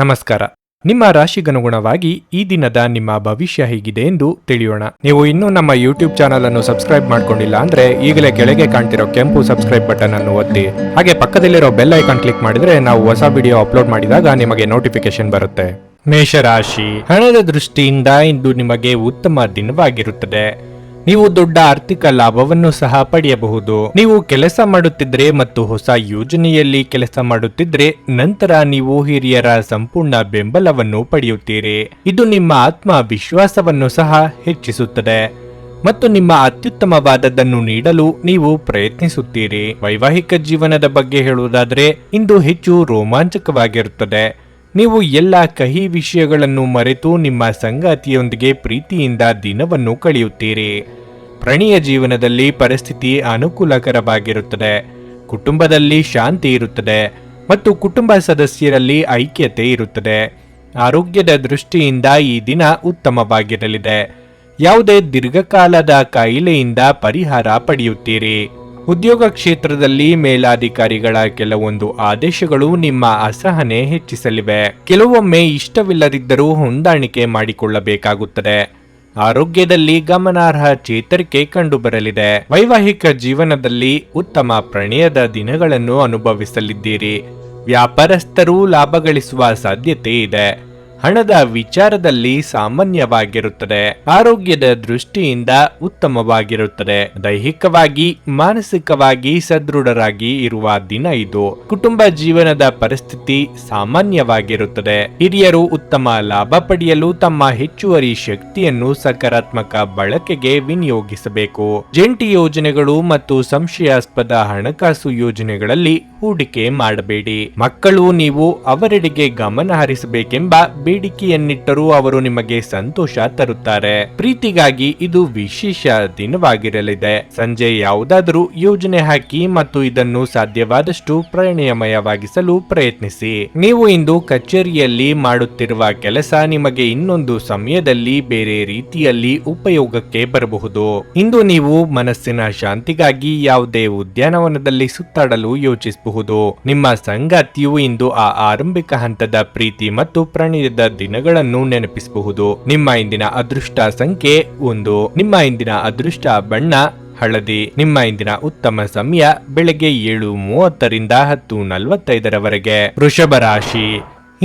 ನಮಸ್ಕಾರ. ನಿಮ್ಮ ರಾಶಿಗನುಗುಣವಾಗಿ ಈ ದಿನದ ನಿಮ್ಮ ಭವಿಷ್ಯ ಹೇಗಿದೆ ಎಂದು ತಿಳಿಯೋಣ. ನೀವು ಇನ್ನೂ ನಮ್ಮ ಯೂಟ್ಯೂಬ್ ಚಾನಲ್ ಅನ್ನು ಸಬ್ಸ್ಕ್ರೈಬ್ ಮಾಡ್ಕೊಂಡಿಲ್ಲ ಅಂದ್ರೆ ಈಗಲೇ ಕೆಳಗೆ ಕಾಣ್ತಿರೋ ಕೆಂಪು ಸಬ್ಸ್ಕ್ರೈಬ್ ಬಟನ್ ಅನ್ನು ಒತ್ತಿ, ಹಾಗೆ ಪಕ್ಕದಲ್ಲಿರೋ ಬೆಲ್ ಐಕಾನ್ ಕ್ಲಿಕ್ ಮಾಡಿದ್ರೆ ನಾವು ಹೊಸ ವಿಡಿಯೋ ಅಪ್ಲೋಡ್ ಮಾಡಿದಾಗ ನಿಮಗೆ ನೋಟಿಫಿಕೇಶನ್ ಬರುತ್ತೆ. ಮೇಷರಾಶಿ, ಹಣದ ದೃಷ್ಟಿಯಿಂದ ಇಂದು ನಿಮಗೆ ಉತ್ತಮ ದಿನವಾಗಿರುತ್ತದೆ. ನೀವು ದೊಡ್ಡ ಆರ್ಥಿಕ ಲಾಭವನ್ನು ಸಹ ಪಡೆಯಬಹುದು. ನೀವು ಕೆಲಸ ಮಾಡುತ್ತಿದ್ರೆ ಮತ್ತು ಹೊಸ ಯೋಜನೆಯಲ್ಲಿ ಕೆಲಸ ಮಾಡುತ್ತಿದ್ರೆ ನಂತರ ನೀವು ಹಿರಿಯರ ಸಂಪೂರ್ಣ ಬೆಂಬಲವನ್ನು ಪಡೆಯುತ್ತೀರಿ. ಇದು ನಿಮ್ಮ ಆತ್ಮವಿಶ್ವಾಸವನ್ನು ಸಹ ಹೆಚ್ಚಿಸುತ್ತದೆ ಮತ್ತು ನಿಮ್ಮ ಅತ್ಯುತ್ತಮವಾದದ್ದನ್ನು ನೀಡಲು ನೀವು ಪ್ರಯತ್ನಿಸುತ್ತೀರಿ. ವೈವಾಹಿಕ ಜೀವನದ ಬಗ್ಗೆ ಹೇಳುವುದಾದರೆ ಇಂದು ಹೆಚ್ಚು ರೋಮಾಂಚಕವಾಗಿರುತ್ತದೆ. ನೀವು ಎಲ್ಲ ಕಹಿ ವಿಷಯಗಳನ್ನು ಮರೆತು ನಿಮ್ಮ ಸಂಗಾತಿಯೊಂದಿಗೆ ಪ್ರೀತಿಯಿಂದ ದಿನವನ್ನು ಕಳೆಯುತ್ತೀರಿ. ಪ್ರಣಯ ಜೀವನದಲ್ಲಿ ಪರಿಸ್ಥಿತಿ ಅನುಕೂಲಕರವಾಗಿರುತ್ತದೆ. ಕುಟುಂಬದಲ್ಲಿ ಶಾಂತಿ ಇರುತ್ತದೆ ಮತ್ತು ಕುಟುಂಬ ಸದಸ್ಯರಲ್ಲಿ ಐಕ್ಯತೆ ಇರುತ್ತದೆ. ಆರೋಗ್ಯದ ದೃಷ್ಟಿಯಿಂದ ಈ ದಿನ ಉತ್ತಮವಾಗಿರಲಿದೆ. ಯಾವುದೇ ದೀರ್ಘಕಾಲದ ಕಾಯಿಲೆಯಿಂದ ಪರಿಹಾರ ಪಡೆಯುತ್ತೀರಿ. ಉದ್ಯೋಗ ಕ್ಷೇತ್ರದಲ್ಲಿ ಮೇಲಾಧಿಕಾರಿಗಳ ಕೆಲವೊಂದು ಆದೇಶಗಳು ನಿಮ್ಮ ಅಸಹನೆ ಹೆಚ್ಚಿಸಲಿವೆ. ಕೆಲವೊಮ್ಮೆ ಇಷ್ಟವಿಲ್ಲದಿದ್ದರೂ ಹೊಂದಾಣಿಕೆ ಮಾಡಿಕೊಳ್ಳಬೇಕಾಗುತ್ತದೆ. ಆರೋಗ್ಯದಲ್ಲಿ ಗಮನಾರ್ಹ ಚೇತರಿಕೆ ಕಂಡುಬರಲಿದೆ. ವೈವಾಹಿಕ ಜೀವನದಲ್ಲಿ ಉತ್ತಮ ಪ್ರಣಯದ ದಿನಗಳನ್ನು ಅನುಭವಿಸಲಿದ್ದೀರಿ. ವ್ಯಾಪಾರಸ್ಥರು ಲಾಭ ಗಳಿಸುವ ಸಾಧ್ಯತೆ ಇದೆ. ಹಣದ ವಿಚಾರದಲ್ಲಿ ಸಾಮಾನ್ಯವಾಗಿರುತ್ತದೆ. ಆರೋಗ್ಯದ ದೃಷ್ಟಿಯಿಂದ ಉತ್ತಮವಾಗಿರುತ್ತದೆ. ದೈಹಿಕವಾಗಿ ಮಾನಸಿಕವಾಗಿ ಸದೃಢರಾಗಿ ಇರುವ ದಿನ ಇದು. ಕುಟುಂಬ ಜೀವನದ ಪರಿಸ್ಥಿತಿ ಸಾಮಾನ್ಯವಾಗಿರುತ್ತದೆ. ಹಿರಿಯರು ಉತ್ತಮ ಲಾಭ ಪಡೆಯಲು ತಮ್ಮ ಹೆಚ್ಚುವರಿ ಶಕ್ತಿಯನ್ನು ಸಕಾರಾತ್ಮಕ ಬಳಕೆಗೆ ವಿನಿಯೋಗಿಸಬೇಕು. ಜಂಟಿ ಯೋಜನೆಗಳು ಮತ್ತು ಸಂಶಯಾಸ್ಪದ ಹಣಕಾಸು ಯೋಜನೆಗಳಲ್ಲಿ ಹೂಡಿಕೆ ಮಾಡಬೇಡಿ. ಮಕ್ಕಳು ನೀವು ಅವರೆಡೆಗೆ ಗಮನ ಹರಿಸಬೇಕೆಂಬ ಬೇಡಿಕೆಯನ್ನಿಟ್ಟರೂ ಅವರು ನಿಮಗೆ ಸಂತೋಷ ತರುತ್ತಾರೆ. ಪ್ರೀತಿಗಾಗಿ ಇದು ವಿಶೇಷ ದಿನವಾಗಿರಲಿದೆ. ಸಂಜೆ ಯಾವುದಾದರೂ ಯೋಜನೆ ಹಾಕಿ ಮತ್ತು ಇದನ್ನು ಸಾಧ್ಯವಾದಷ್ಟು ಪ್ರಣಯಮಯವಾಗಿಸಲು ಪ್ರಯತ್ನಿಸಿ. ನೀವು ಇಂದು ಕಚೇರಿಯಲ್ಲಿ ಮಾಡುತ್ತಿರುವ ಕೆಲಸ ನಿಮಗೆ ಇನ್ನೊಂದು ಸಮಯದಲ್ಲಿ ಬೇರೆ ರೀತಿಯಲ್ಲಿ ಉಪಯೋಗಕ್ಕೆ ಬರಬಹುದು. ಇಂದು ನೀವು ಮನಸ್ಸಿನ ಶಾಂತಿಗಾಗಿ ಯಾವುದೇ ಉದ್ಯಾನವನದಲ್ಲಿ ಸುತ್ತಾಡಲು ಯೋಚಿಸಬಹುದು. ನಿಮ್ಮ ಸಂಗಾತಿಯು ಇಂದು ಆ ಆರಂಭಿಕ ಹಂತದ ಪ್ರೀತಿ ಮತ್ತು ಪ್ರಣಯದ ದಿನಗಳನ್ನು ನೆನಪಿಸಬಹುದು. ನಿಮ್ಮ ಇಂದಿನ ಅದೃಷ್ಟ ಸಂಖ್ಯೆ 1. ನಿಮ್ಮ ಇಂದಿನ ಅದೃಷ್ಟ ಬಣ್ಣ ಹಳದಿ. ನಿಮ್ಮ ಇಂದಿನ ಉತ್ತಮ ಸಮಯ ಬೆಳಗ್ಗೆ 7:30ರಿಂದ 10:45ರವರೆಗೆ. ವೃಷಭ ರಾಶಿ,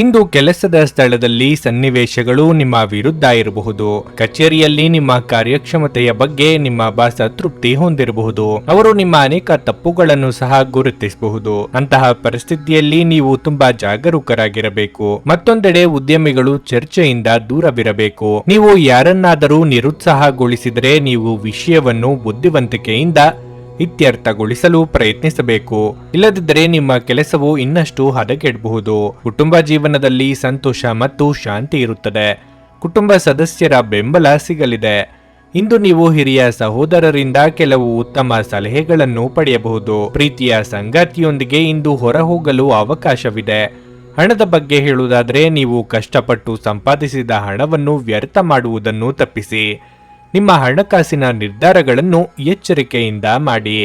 ಇಂದು ಕೆಲಸದ ಸ್ಥಳದಲ್ಲಿ ಸನ್ನಿವೇಶಗಳು ನಿಮ್ಮ ವಿರುದ್ಧ ಇರಬಹುದು. ಕಚೇರಿಯಲ್ಲಿ ನಿಮ್ಮ ಕಾರ್ಯಕ್ಷಮತೆಯ ಬಗ್ಗೆ ನಿಮ್ಮ ಬಾಸ್ ಅತೃಪ್ತಿ ಹೊಂದಿರಬಹುದು. ಅವರು ನಿಮ್ಮ ಅನೇಕ ತಪ್ಪುಗಳನ್ನು ಸಹ ಗುರುತಿಸಬಹುದು. ಅಂತಹ ಪರಿಸ್ಥಿತಿಯಲ್ಲಿ ನೀವು ತುಂಬಾ ಜಾಗರೂಕರಾಗಿರಬೇಕು. ಮತ್ತೊಂದೆಡೆ ಉದ್ಯಮಿಗಳು ಚರ್ಚೆಯಿಂದ ದೂರವಿರಬೇಕು. ನೀವು ಯಾರನ್ನಾದರೂ ನಿರುತ್ಸಾಹಗೊಳಿಸಿದರೆ ನೀವು ವಿಷಯವನ್ನು ಬುದ್ಧಿವಂತಿಕೆಯಿಂದ ಇತ್ಯರ್ಥಗೊಳಿಸಲು ಪ್ರಯತ್ನಿಸಬೇಕು. ಇಲ್ಲದಿದ್ದರೆ ನಿಮ್ಮ ಕೆಲಸವು ಇನ್ನಷ್ಟು ಹದಗೆಡಬಹುದು. ಕುಟುಂಬ ಜೀವನದಲ್ಲಿ ಸಂತೋಷ ಮತ್ತು ಶಾಂತಿ ಇರುತ್ತದೆ. ಕುಟುಂಬ ಸದಸ್ಯರ ಬೆಂಬಲ ಸಿಗಲಿದೆ. ಇಂದು ನೀವು ಹಿರಿಯ ಸಹೋದರರಿಂದ ಕೆಲವು ಉತ್ತಮ ಸಲಹೆಗಳನ್ನು ಪಡೆಯಬಹುದು. ಪ್ರೀತಿಯ ಸಂಗಾತಿಯೊಂದಿಗೆ ಇಂದು ಹೊರಹೋಗಲು ಅವಕಾಶವಿದೆ. ಹಣದ ಬಗ್ಗೆ ಹೇಳುವುದಾದರೆ ನೀವು ಕಷ್ಟಪಟ್ಟು ಸಂಪಾದಿಸಿದ ಹಣವನ್ನು ವ್ಯರ್ಥ ಮಾಡುವುದನ್ನು ತಪ್ಪಿಸಿ. ನಿಮ್ಮ ಹಣಕಾಸಿನ ನಿರ್ಧಾರಗಳನ್ನು ಎಚ್ಚರಿಕೆಯಿಂದ ಮಾಡಿ.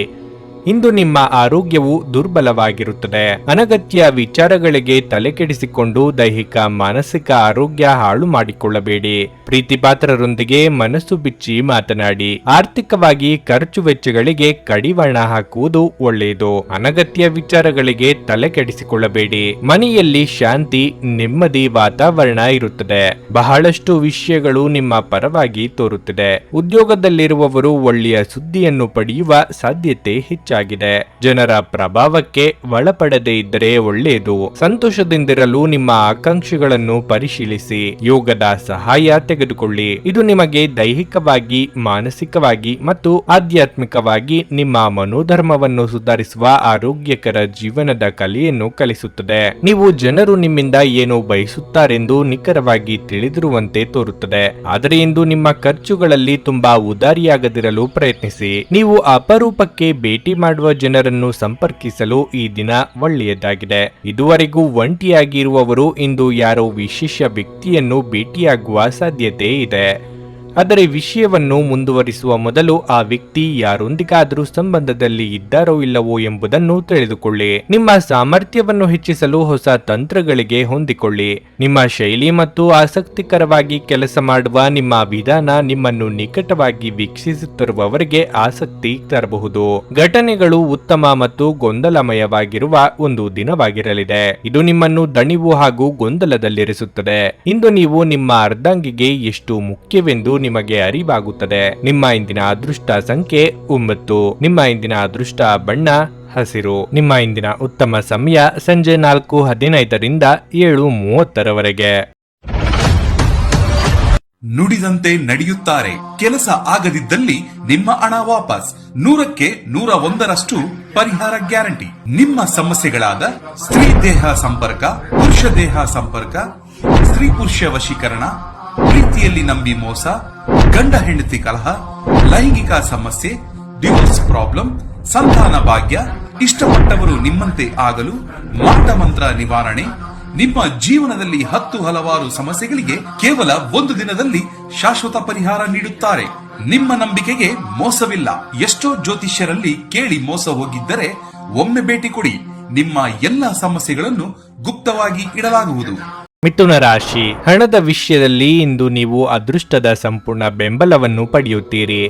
ಇಂದು ನಿಮ್ಮ ಆರೋಗ್ಯವು ದುರ್ಬಲವಾಗಿರುತ್ತದೆ. ಅನಗತ್ಯ ವಿಚಾರಗಳಿಗೆ ತಲೆಕೆಡಿಸಿಕೊಂಡು ದೈಹಿಕ ಮಾನಸಿಕ ಆರೋಗ್ಯ ಹಾಳು ಮಾಡಿಕೊಳ್ಳಬೇಡಿ. ಪ್ರೀತಿಪಾತ್ರರೊಂದಿಗೆ ಮನಸ್ಸು ಬಿಚ್ಚಿ ಮಾತನಾಡಿ. ಆರ್ಥಿಕವಾಗಿ ಖರ್ಚು ವೆಚ್ಚಗಳಿಗೆ ಕಡಿವಾಣ ಹಾಕುವುದು ಒಳ್ಳೆಯದು. ಅನಗತ್ಯ ವಿಚಾರಗಳಿಗೆ ತಲೆಕೆಡಿಸಿಕೊಳ್ಳಬೇಡಿ. ಮನೆಯಲ್ಲಿ ಶಾಂತಿ ನೆಮ್ಮದಿ ವಾತಾವರಣ ಇರುತ್ತದೆ. ಬಹಳಷ್ಟು ವಿಷಯಗಳು ನಿಮ್ಮ ಪರವಾಗಿ ತೋರುತ್ತಿದೆ. ಉದ್ಯೋಗದಲ್ಲಿರುವವರು ಒಳ್ಳೆಯ ಸುದ್ದಿಯನ್ನು ಪಡೆಯುವ ಸಾಧ್ಯತೆ ಹೆಚ್ಚಾಗಿದೆ. ಜನರ ಪ್ರಭಾವಕ್ಕೆ ಒಳಪಡದೇ ಇದ್ದರೆ ಒಳ್ಳೆಯದು. ಸಂತೋಷದಿಂದಿರಲು ನಿಮ್ಮ ಆಕಾಂಕ್ಷೆಗಳನ್ನು ಪರಿಶೀಲಿಸಿ. ಯೋಗದ ಸಹಾಯ ತೆಗೆದುಕೊಳ್ಳಿ. ಇದು ನಿಮಗೆ ದೈಹಿಕವಾಗಿ ಮಾನಸಿಕವಾಗಿ ಮತ್ತು ಆಧ್ಯಾತ್ಮಿಕವಾಗಿ ನಿಮ್ಮ ಮನೋಧರ್ಮವನ್ನು ಸುಧಾರಿಸುವ ಆರೋಗ್ಯಕರ ಜೀವನದ ಕಲೆಯನ್ನು ಕಲಿಸುತ್ತದೆ. ನೀವು ಜನರು ನಿಮ್ಮಿಂದ ಏನು ಬಯಸುತ್ತಾರೆಂದು ನಿಖರವಾಗಿ ತಿಳಿದಿರುವಂತೆ ತೋರುತ್ತದೆ. ಆದರೆ ಇಂದು ನಿಮ್ಮ ಖರ್ಚುಗಳಲ್ಲಿ ತುಂಬಾ ಉದಾರಿಯಾಗದಿರಲು ಪ್ರಯತ್ನಿಸಿ. ನೀವು ಅಪರೂಪಕ್ಕೆ ಭೇಟಿ ಮಾಡುವ ಜನರನ್ನು ಸಂಪರ್ಕಿಸಲು ಈ ದಿನ ಒಳ್ಳೆಯದಾಗಿದೆ. ಇದುವರೆಗೂ ಒಂಟಿಯಾಗಿರುವವರು ಇಂದು ಯಾರೋ ವಿಶೇಷ ವ್ಯಕ್ತಿಯನ್ನು ಭೇಟಿಯಾಗುವ ಸಾಧ್ಯತೆ ಇದೆ. ಆದರೆ ವಿಷಯವನ್ನು ಮುಂದುವರಿಸುವ ಮೊದಲು ಆ ವ್ಯಕ್ತಿ ಯಾರೊಂದಿಗಾದರೂ ಸಂಬಂಧದಲ್ಲಿ ಇದ್ದಾರೋ ಇಲ್ಲವೋ ಎಂಬುದನ್ನು ತಿಳಿದುಕೊಳ್ಳಿ. ನಿಮ್ಮ ಸಾಮರ್ಥ್ಯವನ್ನು ಹೆಚ್ಚಿಸಲು ಹೊಸ ತಂತ್ರಗಳಿಗೆ ಹೊಂದಿಕೊಳ್ಳಿ. ನಿಮ್ಮ ಶೈಲಿ ಮತ್ತು ಆಸಕ್ತಿಕರವಾಗಿ ಕೆಲಸ ಮಾಡುವ ನಿಮ್ಮ ವಿಧಾನ ನಿಮ್ಮನ್ನು ನಿಕಟವಾಗಿ ವೀಕ್ಷಿಸುತ್ತಿರುವವರಿಗೆ ಆಸಕ್ತಿ ತರಬಹುದು. ಘಟನೆಗಳು ಉತ್ತಮ ಮತ್ತು ಗೊಂದಲಮಯವಾಗಿರುವ ಒಂದು ದಿನವಾಗಿರಲಿದೆ. ಇದು ನಿಮ್ಮನ್ನು ದಣಿವು ಹಾಗೂ ಗೊಂದಲದಲ್ಲಿರಿಸುತ್ತದೆ. ಇಂದು ನೀವು ನಿಮ್ಮ ಅರ್ಧಾಂಗಿಗೆ ಎಷ್ಟು ಮುಖ್ಯವೆಂದು ನಿಮಗೆ ಅರಿವಾಗುತ್ತದೆ. ನಿಮ್ಮ ಇಂದಿನ ಅದೃಷ್ಟ ಸಂಖ್ಯೆ 9. ನಿಮ್ಮ ಇಂದಿನ ಅದೃಷ್ಟ ಬಣ್ಣ ಹಸಿರು. ನಿಮ್ಮ ಇಂದಿನ ಉತ್ತಮ ಸಮಯ ಸಂಜೆ 4:15ರಿಂದ 7:30ರವರೆಗೆ. ನುಡಿದಂತೆ ನಡೆಯುತ್ತಾರೆ. ಕೆಲಸ ಆಗದಿದ್ದಲ್ಲಿ ನಿಮ್ಮ ಹಣ ವಾಪಸ್. 100ಕ್ಕೆ 101ರಷ್ಟು ಪರಿಹಾರ ಗ್ಯಾರಂಟಿ. ನಿಮ್ಮ ಸಮಸ್ಯೆಗಳಾದ ಸ್ತ್ರೀ ದೇಹ ಸಂಪರ್ಕ, ಪುರುಷ ದೇಹ ಸಂಪರ್ಕ, ಸ್ತ್ರೀ ಪುರುಷ ವಶೀಕರಣ, ಪ್ರೀತಿಯಲ್ಲಿ ನಂಬಿ ಮೋಸ, ಗಂಡ ಹೆಂಡತಿ ಕಲಹ, ಲೈಂಗಿಕ ಸಮಸ್ಯೆ, ಡಿವೋರ್ಸ್ ಪ್ರಾಬ್ಲಮ್, ಸಂತಾನ ಭಾಗ್ಯ, ಇಷ್ಟಪಟ್ಟವರು ನಿಮ್ಮಂತೆ ಆಗಲು ಮಾಟ ಮಂತ್ರ ನಿವಾರಣೆ, ನಿಮ್ಮ ಜೀವನದಲ್ಲಿ 10 ಹಲವಾರು ಸಮಸ್ಯೆಗಳಿಗೆ ಕೇವಲ 1 ದಿನದಲ್ಲಿ ಶಾಶ್ವತ ಪರಿಹಾರ ನೀಡುತ್ತಾರೆ. ನಿಮ್ಮ ನಂಬಿಕೆಗೆ ಮೋಸವಿಲ್ಲ. ಎಷ್ಟೋ ಜ್ಯೋತಿಷ್ಯರಲ್ಲಿ ಕೇಳಿ ಮೋಸ ಹೋಗಿದ್ದರೆ ಒಮ್ಮೆ ಭೇಟಿ ಕೊಡಿ. ನಿಮ್ಮ ಎಲ್ಲ ಸಮಸ್ಯೆಗಳನ್ನು ಗುಪ್ತವಾಗಿ ಇಡಲಾಗುವುದು. ಮಿಥುನ ರಾಶಿ. ಹಣದ ವಿಷಯದಲ್ಲಿ ಇಂದು ನೀವು ಅದೃಷ್ಟದ ಸಂಪೂರ್ಣ ಬೆಂಬಲವನ್ನು ಪಡೆಯುತ್ತೀರಿ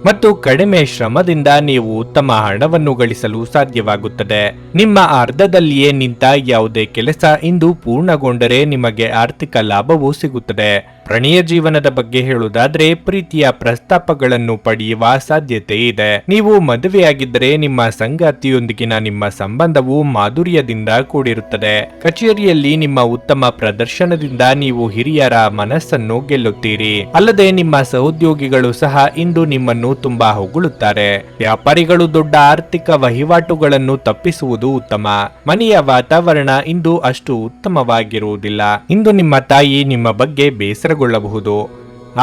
ಮತ್ತು ಕಡಿಮೆ ಶ್ರಮದಿಂದ ನೀವು ಉತ್ತಮ ಹಣವನ್ನು ಗಳಿಸಲು ಸಾಧ್ಯವಾಗುತ್ತದೆ. ನಿಮ್ಮ ಅರ್ಧದಲ್ಲಿಯೇ ನಿಂತ ಯಾವುದೇ ಕೆಲಸ ಇಂದು ಪೂರ್ಣಗೊಂಡರೆ ನಿಮಗೆ ಆರ್ಥಿಕ ಲಾಭವೂ ಸಿಗುತ್ತದೆ. ಪ್ರಣಯ ಜೀವನದ ಬಗ್ಗೆ ಹೇಳುವುದಾದ್ರೆ ಪ್ರೀತಿಯ ಪ್ರಸ್ತಾಪಗಳನ್ನು ಪಡೆಯುವ ಸಾಧ್ಯತೆ ಇದೆ. ನೀವು ಮದುವೆಯಾಗಿದ್ದರೆ ನಿಮ್ಮ ಸಂಗಾತಿಯೊಂದಿಗಿನ ನಿಮ್ಮ ಸಂಬಂಧವು ಮಾಧುರ್ಯದಿಂದ ಕೂಡಿರುತ್ತದೆ. ಕಚೇರಿಯಲ್ಲಿ ನಿಮ್ಮ ಉತ್ತಮ ಪ್ರದರ್ಶನದಿಂದ ನೀವು ಹಿರಿಯರ ಮನಸ್ಸನ್ನು ಗೆಲ್ಲುತ್ತೀರಿ. ಅಲ್ಲದೆ ನಿಮ್ಮ ಸಹೋದ್ಯೋಗಿಗಳು ಸಹ ಇಂದು ನಿಮ್ಮನ್ನು ತುಂಬಾ ಹೊಗಳುತ್ತಾರೆ. ವ್ಯಾಪಾರಿಗಳು ದೊಡ್ಡ ಆರ್ಥಿಕ ವಹಿವಾಟುಗಳನ್ನು ತಪ್ಪಿಸುವುದು ಉತ್ತಮ. ಮನೆಯ ವಾತಾವರಣ ಇಂದು ಅಷ್ಟು ಉತ್ತಮವಾಗಿರುವುದಿಲ್ಲ. ಇಂದು ನಿಮ್ಮ ತಾಯಿ ನಿಮ್ಮ ಬಗ್ಗೆ ಬೇಸರಗೊಳ್ಳಬಹುದು.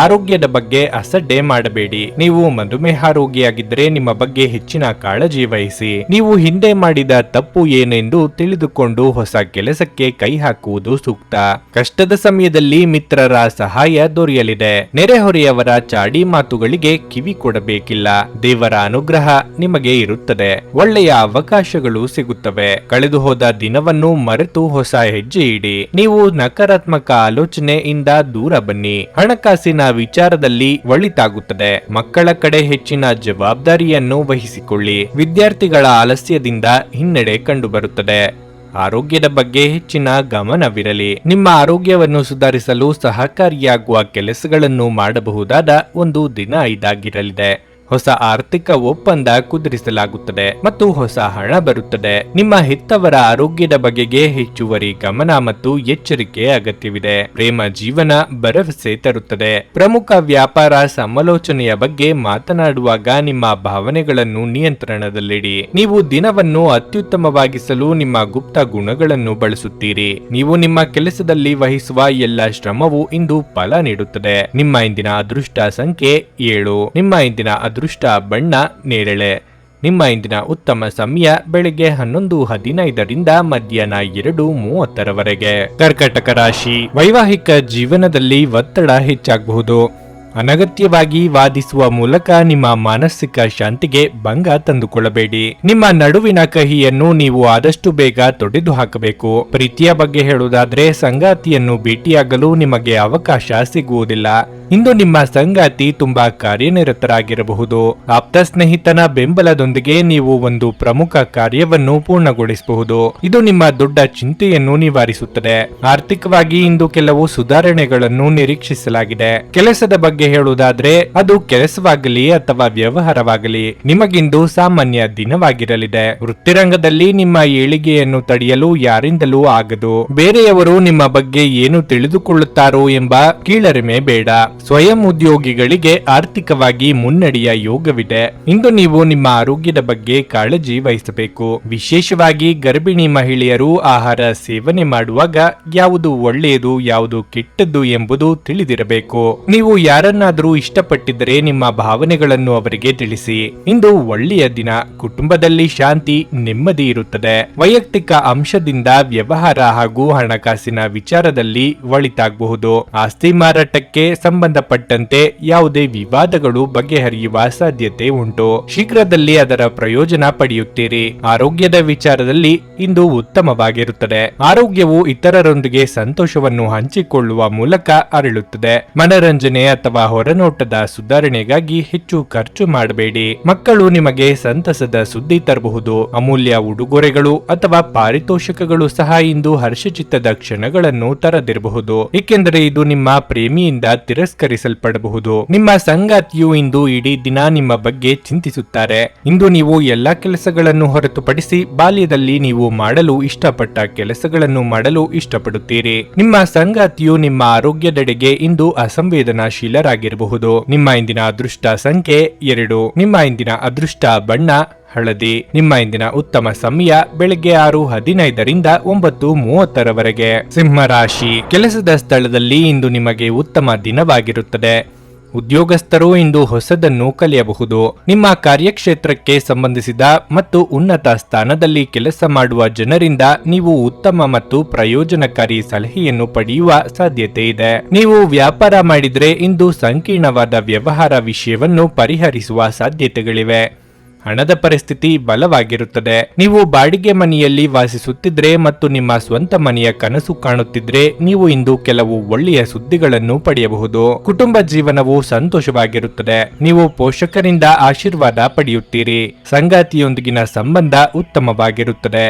ಆರೋಗ್ಯದ ಬಗ್ಗೆ ಅಸಡ್ಡೆ ಮಾಡಬೇಡಿ. ನೀವು ಮಧುಮೇಹ ರೋಗಿಯಾಗಿದ್ದರೆ ನಿಮ್ಮ ಬಗ್ಗೆ ಹೆಚ್ಚಿನ ಕಾಳಜಿ ವಹಿಸಿ. ನೀವು ಹಿಂದೆ ಮಾಡಿದ ತಪ್ಪು ಏನೆಂದು ತಿಳಿದುಕೊಂಡು ಹೊಸ ಕೆಲಸಕ್ಕೆ ಕೈ ಹಾಕುವುದು ಸೂಕ್ತ. ಕಷ್ಟದ ಸಮಯದಲ್ಲಿ ಮಿತ್ರರ ಸಹಾಯ ದೊರೆಯಲಿದೆ. ನೆರೆಹೊರೆಯವರ ಚಾಡಿ ಮಾತುಗಳಿಗೆ ಕಿವಿ ಕೊಡಬೇಕಿಲ್ಲ. ದೇವರ ಅನುಗ್ರಹ ನಿಮಗೆ ಇರುತ್ತದೆ. ಒಳ್ಳೆಯ ಅವಕಾಶಗಳು ಸಿಗುತ್ತವೆ. ಕಳೆದು ಹೋದ ದಿನವನ್ನು ಮರೆತು ಹೊಸ ಹೆಜ್ಜೆ ಇಡಿ. ನೀವು ನಕಾರಾತ್ಮಕ ಆಲೋಚನೆಯಿಂದ ದೂರ ಬನ್ನಿ. ಹಣಕಾಸಿನ ವಿಚಾರದಲ್ಲಿ ಒಳಿತಾಗುತ್ತದೆ. ಮಕ್ಕಳ ಕಡೆ ಹೆಚ್ಚಿನ ಜವಾಬ್ದಾರಿಯನ್ನು ವಹಿಸಿಕೊಳ್ಳಿ. ವಿದ್ಯಾರ್ಥಿಗಳ ಆಲಸ್ಯದಿಂದ ಹಿನ್ನಡೆ ಕಂಡುಬರುತ್ತದೆ. ಆರೋಗ್ಯದ ಬಗ್ಗೆ ಹೆಚ್ಚಿನ ಗಮನವಿರಲಿ. ನಿಮ್ಮ ಆರೋಗ್ಯವನ್ನು ಸುಧಾರಿಸಲು ಸಹಕಾರಿಯಾಗುವ ಕೆಲಸಗಳನ್ನು ಮಾಡಬಹುದಾದ ಒಂದು ದಿನ ಇದಾಗಿರಲಿದೆ. ಹೊಸ ಆರ್ಥಿಕ ಒಪ್ಪಂದ ಕುದುರಿಸಲಾಗುತ್ತದೆ ಮತ್ತು ಹೊಸ ಹಣ ಬರುತ್ತದೆ. ನಿಮ್ಮ ಹೆತ್ತವರ ಆರೋಗ್ಯದ ಬಗೆಗೆ ಹೆಚ್ಚುವರಿ ಗಮನ ಮತ್ತು ಎಚ್ಚರಿಕೆ ಅಗತ್ಯವಿದೆ. ಪ್ರೇಮ ಜೀವನ ಭರವಸೆ ತರುತ್ತದೆ. ಪ್ರಮುಖ ವ್ಯಾಪಾರ ಸಮಾಲೋಚನೆಯ ಬಗ್ಗೆ ಮಾತನಾಡುವಾಗ ನಿಮ್ಮ ಭಾವನೆಗಳನ್ನು ನಿಯಂತ್ರಣದಲ್ಲಿಡಿ. ನೀವು ದಿನವನ್ನು ಅತ್ಯುತ್ತಮವಾಗಿಸಲು ನಿಮ್ಮ ಗುಪ್ತ ಗುಣಗಳನ್ನು ಬಳಸುತ್ತೀರಿ. ನೀವು ನಿಮ್ಮ ಕೆಲಸದಲ್ಲಿ ವಹಿಸುವ ಎಲ್ಲ ಶ್ರಮವು ಇಂದು ಫಲ ನೀಡುತ್ತದೆ. ನಿಮ್ಮ ಇಂದಿನ ಅದೃಷ್ಟ ಸಂಖ್ಯೆ 7. ನಿಮ್ಮ ಇಂದಿನ ಅದೃಷ್ಟ ಬಣ್ಣ ನೇರಳೆ. ನಿಮ್ಮ ಇಂದಿನ ಉತ್ತಮ ಸಮಯ ಬೆಳಗ್ಗೆ 11:15ರಿಂದ ಮಧ್ಯಾಹ್ನ 2:30ರವರೆಗೆ. ಕರ್ಕಟಕ ರಾಶಿ. ವೈವಾಹಿಕ ಜೀವನದಲ್ಲಿ ಒತ್ತಡ ಹೆಚ್ಚಾಗಬಹುದು. ಅನಗತ್ಯವಾಗಿ ವಾದಿಸುವ ಮೂಲಕ ನಿಮ್ಮ ಮಾನಸಿಕ ಶಾಂತಿಗೆ ಭಂಗ ತಂದುಕೊಳ್ಳಬೇಡಿ. ನಿಮ್ಮ ನಡುವಿನ ಕಹಿಯನ್ನು ನೀವು ಆದಷ್ಟು ಬೇಗ ತೊಡೆದು ಹಾಕಬೇಕು. ಪ್ರೀತಿಯ ಬಗ್ಗೆ ಹೇಳುವುದಾದ್ರೆ ಸಂಗಾತಿಯನ್ನು ಭೇಟಿಯಾಗಲು ನಿಮಗೆ ಅವಕಾಶ ಸಿಗುವುದಿಲ್ಲ. ಇಂದು ನಿಮ್ಮ ಸಂಗಾತಿ ತುಂಬಾ ಕಾರ್ಯನಿರತರಾಗಿರಬಹುದು. ಆಪ್ತ ಸ್ನೇಹಿತನ ಬೆಂಬಲದೊಂದಿಗೆ ನೀವು ಒಂದು ಪ್ರಮುಖ ಕಾರ್ಯವನ್ನು ಪೂರ್ಣಗೊಳಿಸಬಹುದು. ಇದು ನಿಮ್ಮ ದೊಡ್ಡ ಚಿಂತೆಯನ್ನು ನಿವಾರಿಸುತ್ತದೆ. ಆರ್ಥಿಕವಾಗಿ ಇಂದು ಕೆಲವು ಸುಧಾರಣೆಗಳನ್ನು ನಿರೀಕ್ಷಿಸಲಾಗಿದೆ. ಕೆಲಸದ ಬಗ್ಗೆ ಹೇಳುವುದಾದ್ರೆ ಅದು ಕೆಲಸವಾಗಲಿ ಅಥವಾ ವ್ಯವಹಾರವಾಗಲಿ ನಿಮಗಿಂದು ಸಾಮಾನ್ಯ ದಿನವಾಗಿರಲಿದೆ. ವೃತ್ತಿರಂಗದಲ್ಲಿ ನಿಮ್ಮ ಏಳಿಗೆಯನ್ನು ತಡೆಯಲು ಯಾರಿಂದಲೂ ಆಗದು. ಬೇರೆಯವರು ನಿಮ್ಮ ಬಗ್ಗೆ ಏನು ತಿಳಿದುಕೊಳ್ಳುತ್ತಾರೋ ಎಂಬ ಕೀಳರಿಮೆ ಬೇಡ. ಸ್ವಯಂ ಉದ್ಯೋಗಿಗಳಿಗೆ ಆರ್ಥಿಕವಾಗಿ ಮುನ್ನಡೆಯ ಯೋಗವಿದೆ. ಇಂದು ನೀವು ನಿಮ್ಮ ಆರೋಗ್ಯದ ಬಗ್ಗೆ ಕಾಳಜಿ ವಹಿಸಬೇಕು. ವಿಶೇಷವಾಗಿ ಗರ್ಭಿಣಿ ಮಹಿಳೆಯರು ಆಹಾರ ಸೇವನೆ ಮಾಡುವಾಗ ಯಾವುದು ಒಳ್ಳೆಯದು ಯಾವುದು ಕೆಟ್ಟದ್ದು ಎಂಬುದು ತಿಳಿದಿರಬೇಕು. ನೀವು ಯಾರನ್ನು ಯಾರನ್ನಾದರೂ ಇಷ್ಟಪಟ್ಟಿದ್ದರೆ ನಿಮ್ಮ ಭಾವನೆಗಳನ್ನು ಅವರಿಗೆ ತಿಳಿಸಿ. ಇಂದು ಒಳ್ಳೆಯ ದಿನ. ಕುಟುಂಬದಲ್ಲಿ ಶಾಂತಿ, ನೆಮ್ಮದಿ ಇರುತ್ತದೆ. ವೈಯಕ್ತಿಕ ಅಂಶದಿಂದ ವ್ಯವಹಾರ ಹಾಗೂ ಹಣಕಾಸಿನ ವಿಚಾರದಲ್ಲಿ ಒಳಿತಾಗಬಹುದು. ಆಸ್ತಿ ಮಾರಾಟಕ್ಕೆ ಸಂಬಂಧಪಟ್ಟಂತೆ ಯಾವುದೇ ವಿವಾದಗಳು ಬಗೆಹರಿಯುವ ಸಾಧ್ಯತೆ ಉಂಟು. ಶೀಘ್ರದಲ್ಲಿ ಅದರ ಪ್ರಯೋಜನ ಪಡೆಯುತ್ತೀರಿ. ಆರೋಗ್ಯದ ವಿಚಾರದಲ್ಲಿ ಇಂದು ಉತ್ತಮವಾಗಿರುತ್ತದೆ. ಆರೋಗ್ಯವು ಇತರರೊಂದಿಗೆ ಸಂತೋಷವನ್ನು ಹಂಚಿಕೊಳ್ಳುವ ಮೂಲಕ ಅರಳುತ್ತದೆ. ಮನರಂಜನೆ ಅಥವಾ ಹೊರನೋಟದ ಸುಧಾರಣೆಗಾಗಿ ಹೆಚ್ಚು ಖರ್ಚು ಮಾಡಬೇಡಿ. ಮಕ್ಕಳು ನಿಮಗೆ ಸಂತಸದ ಸುದ್ದಿ ತರಬಹುದು. ಅಮೂಲ್ಯ ಉಡುಗೊರೆಗಳು ಅಥವಾ ಪಾರಿತೋಷಕಗಳು ಸಹ ಇಂದು ಹರ್ಷಚಿತ್ತದ ಕ್ಷಣಗಳನ್ನು ತರದಿರಬಹುದು, ಏಕೆಂದರೆ ಇದು ನಿಮ್ಮ ಪ್ರೇಮಿಯಿಂದ ತಿರಸ್ಕರಿಸಲ್ಪಡಬಹುದು. ನಿಮ್ಮ ಸಂಗಾತಿಯು ಇಂದು ಇಡೀ ದಿನ ನಿಮ್ಮ ಬಗ್ಗೆ ಚಿಂತಿಸುತ್ತಾರೆ. ಇಂದು ನೀವು ಎಲ್ಲಾ ಕೆಲಸಗಳನ್ನು ಹೊರತುಪಡಿಸಿ ಬಾಲ್ಯದಲ್ಲಿ ನೀವು ಮಾಡಲು ಇಷ್ಟಪಟ್ಟ ಕೆಲಸಗಳನ್ನು ಮಾಡಲು ಇಷ್ಟಪಡುತ್ತೀರಿ. ನಿಮ್ಮ ಸಂಗಾತಿಯು ನಿಮ್ಮ ಆರೋಗ್ಯದೆಡೆಗೆ ಇಂದು ಅಸಂವೇದನಾಶೀಲರಾಗಿರಬಹುದು. ನಿಮ್ಮ ಇಂದಿನ ಅದೃಷ್ಟ ಸಂಖ್ಯೆ 2. ನಿಮ್ಮ ಇಂದಿನ ಅದೃಷ್ಟ ಬಣ್ಣ ಹಳದಿ. ನಿಮ್ಮ ಇಂದಿನ ಉತ್ತಮ ಸಮಯ ಬೆಳಗ್ಗೆ 6:15ರಿಂದ 9:30ರವರೆಗೆ. ಸಿಂಹ ರಾಶಿ. ಕೆಲಸದ ಸ್ಥಳದಲ್ಲಿ ಇಂದು ನಿಮಗೆ ಉತ್ತಮ ದಿನವಾಗಿರುತ್ತದೆ. ಉದ್ಯೋಗಸ್ಥರು ಇಂದು ಹೊಸದನ್ನು ಕಲಿಯಬಹುದು. ನಿಮ್ಮ ಕಾರ್ಯಕ್ಷೇತ್ರಕ್ಕೆ ಸಂಬಂಧಿಸಿದ ಮತ್ತು ಉನ್ನತ ಸ್ಥಾನದಲ್ಲಿ ಕೆಲಸ ಮಾಡುವ ಜನರಿಂದ ನೀವು ಉತ್ತಮ ಮತ್ತು ಪ್ರಯೋಜನಕಾರಿ ಸಲಹೆಯನ್ನು ಪಡೆಯುವ ಸಾಧ್ಯತೆ ಇದೆ. ನೀವು ವ್ಯಾಪಾರ ಮಾಡಿದರೆ ಇಂದು ಸಂಕೀರ್ಣವಾದ ವ್ಯವಹಾರ ವಿಷಯವನ್ನು ಪರಿಹರಿಸುವ ಸಾಧ್ಯತೆಗಳಿವೆ. ಹಣದ ಪರಿಸ್ಥಿತಿ ಬಲವಾಗಿರುತ್ತದೆ. ನೀವು ಬಾಡಿಗೆ ಮನೆಯಲ್ಲಿ ವಾಸಿಸುತ್ತಿದ್ರೆ ಮತ್ತು ನಿಮ್ಮ ಸ್ವಂತ ಮನೆಯ ಕನಸು ಕಾಣುತ್ತಿದ್ರೆ ನೀವು ಇಂದು ಕೆಲವು ಒಳ್ಳೆಯ ಸುದ್ದಿಗಳನ್ನು ಪಡೆಯಬಹುದು. ಕುಟುಂಬ ಜೀವನವು ಸಂತೋಷವಾಗಿರುತ್ತದೆ. ನೀವು ಪೋಷಕರಿಂದ ಆಶೀರ್ವಾದ ಪಡೆಯುತ್ತೀರಿ. ಸಂಗಾತಿಯೊಂದಿಗಿನ ಸಂಬಂಧ ಉತ್ತಮವಾಗಿರುತ್ತದೆ.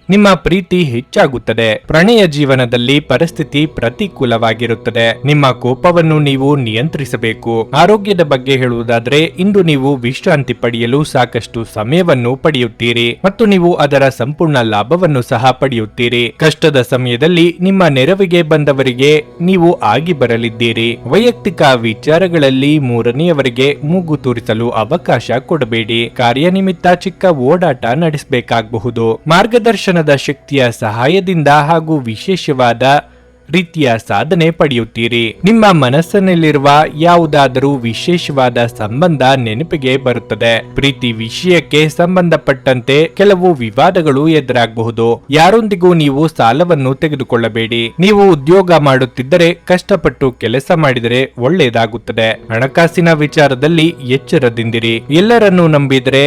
ನಿಮ್ಮ ಪ್ರೀತಿ ಹೆಚ್ಚಾಗುತ್ತದೆ. ಪ್ರಣಯ ಜೀವನದಲ್ಲಿ ಪರಿಸ್ಥಿತಿ ಪ್ರತಿಕೂಲವಾಗಿರುತ್ತದೆ. ನಿಮ್ಮ ಕೋಪವನ್ನು ನೀವು ನಿಯಂತ್ರಿಸಬೇಕು. ಆರೋಗ್ಯದ ಬಗ್ಗೆ ಹೇಳುವುದಾದ್ರೆ ಇಂದು ನೀವು ವಿಶ್ರಾಂತಿ ಪಡೆಯಲು ಸಾಕಷ್ಟು ಸಮಯವನ್ನು ಪಡೆಯುತ್ತೀರಿ ಮತ್ತು ನೀವು ಅದರ ಸಂಪೂರ್ಣ ಲಾಭವನ್ನು ಸಹ ಪಡೆಯುತ್ತೀರಿ. ಕಷ್ಟದ ಸಮಯದಲ್ಲಿ ನಿಮ್ಮ ನೆರವಿಗೆ ಬಂದವರಿಗೆ ನೀವು ಆಗಿ ಬರಲಿದ್ದೀರಿ. ವೈಯಕ್ತಿಕ ವಿಚಾರಗಳಲ್ಲಿ ಮೂರನೆಯವರಿಗೆ ಮೂಗು ತೂರಿಸಲು ಅವಕಾಶ ಕೊಡಬೇಡಿ. ಕಾರ್ಯನಿಮಿತ್ತ ಚಿಕ್ಕ ಓಡಾಟ ನಡೆಸಬೇಕಾಗಬಹುದು. ಮಾರ್ಗದರ್ಶನ ಶಕ್ತಿಯ ಸಹಾಯದಿಂದ ಹಾಗೂ ವಿಶೇಷವಾದ ರೀತಿಯ ಸಾಧನೆ ಪಡೆಯುತ್ತೀರಿ. ನಿಮ್ಮ ಮನಸ್ಸಿನಲ್ಲಿರುವ ಯಾವುದಾದರೂ ವಿಶೇಷವಾದ ಸಂಬಂಧ ನೆನಪಿಗೆ ಬರುತ್ತದೆ. ಪ್ರೀತಿ ವಿಷಯಕ್ಕೆ ಸಂಬಂಧಪಟ್ಟಂತೆ ಕೆಲವು ವಿವಾದಗಳು ಎದುರಾಗಬಹುದು. ಯಾರೊಂದಿಗೂ ನೀವು ಸಾಲವನ್ನು ತೆಗೆದುಕೊಳ್ಳಬೇಡಿ. ನೀವು ಉದ್ಯೋಗ ಮಾಡುತ್ತಿದ್ದರೆ ಕಷ್ಟಪಟ್ಟು ಕೆಲಸ ಮಾಡಿದರೆ ಒಳ್ಳೆಯದಾಗುತ್ತದೆ. ಹಣಕಾಸಿನ ವಿಚಾರದಲ್ಲಿ ಎಚ್ಚರದಿಂದಿರಿ. ಎಲ್ಲರನ್ನೂ ನಂಬಿದರೆ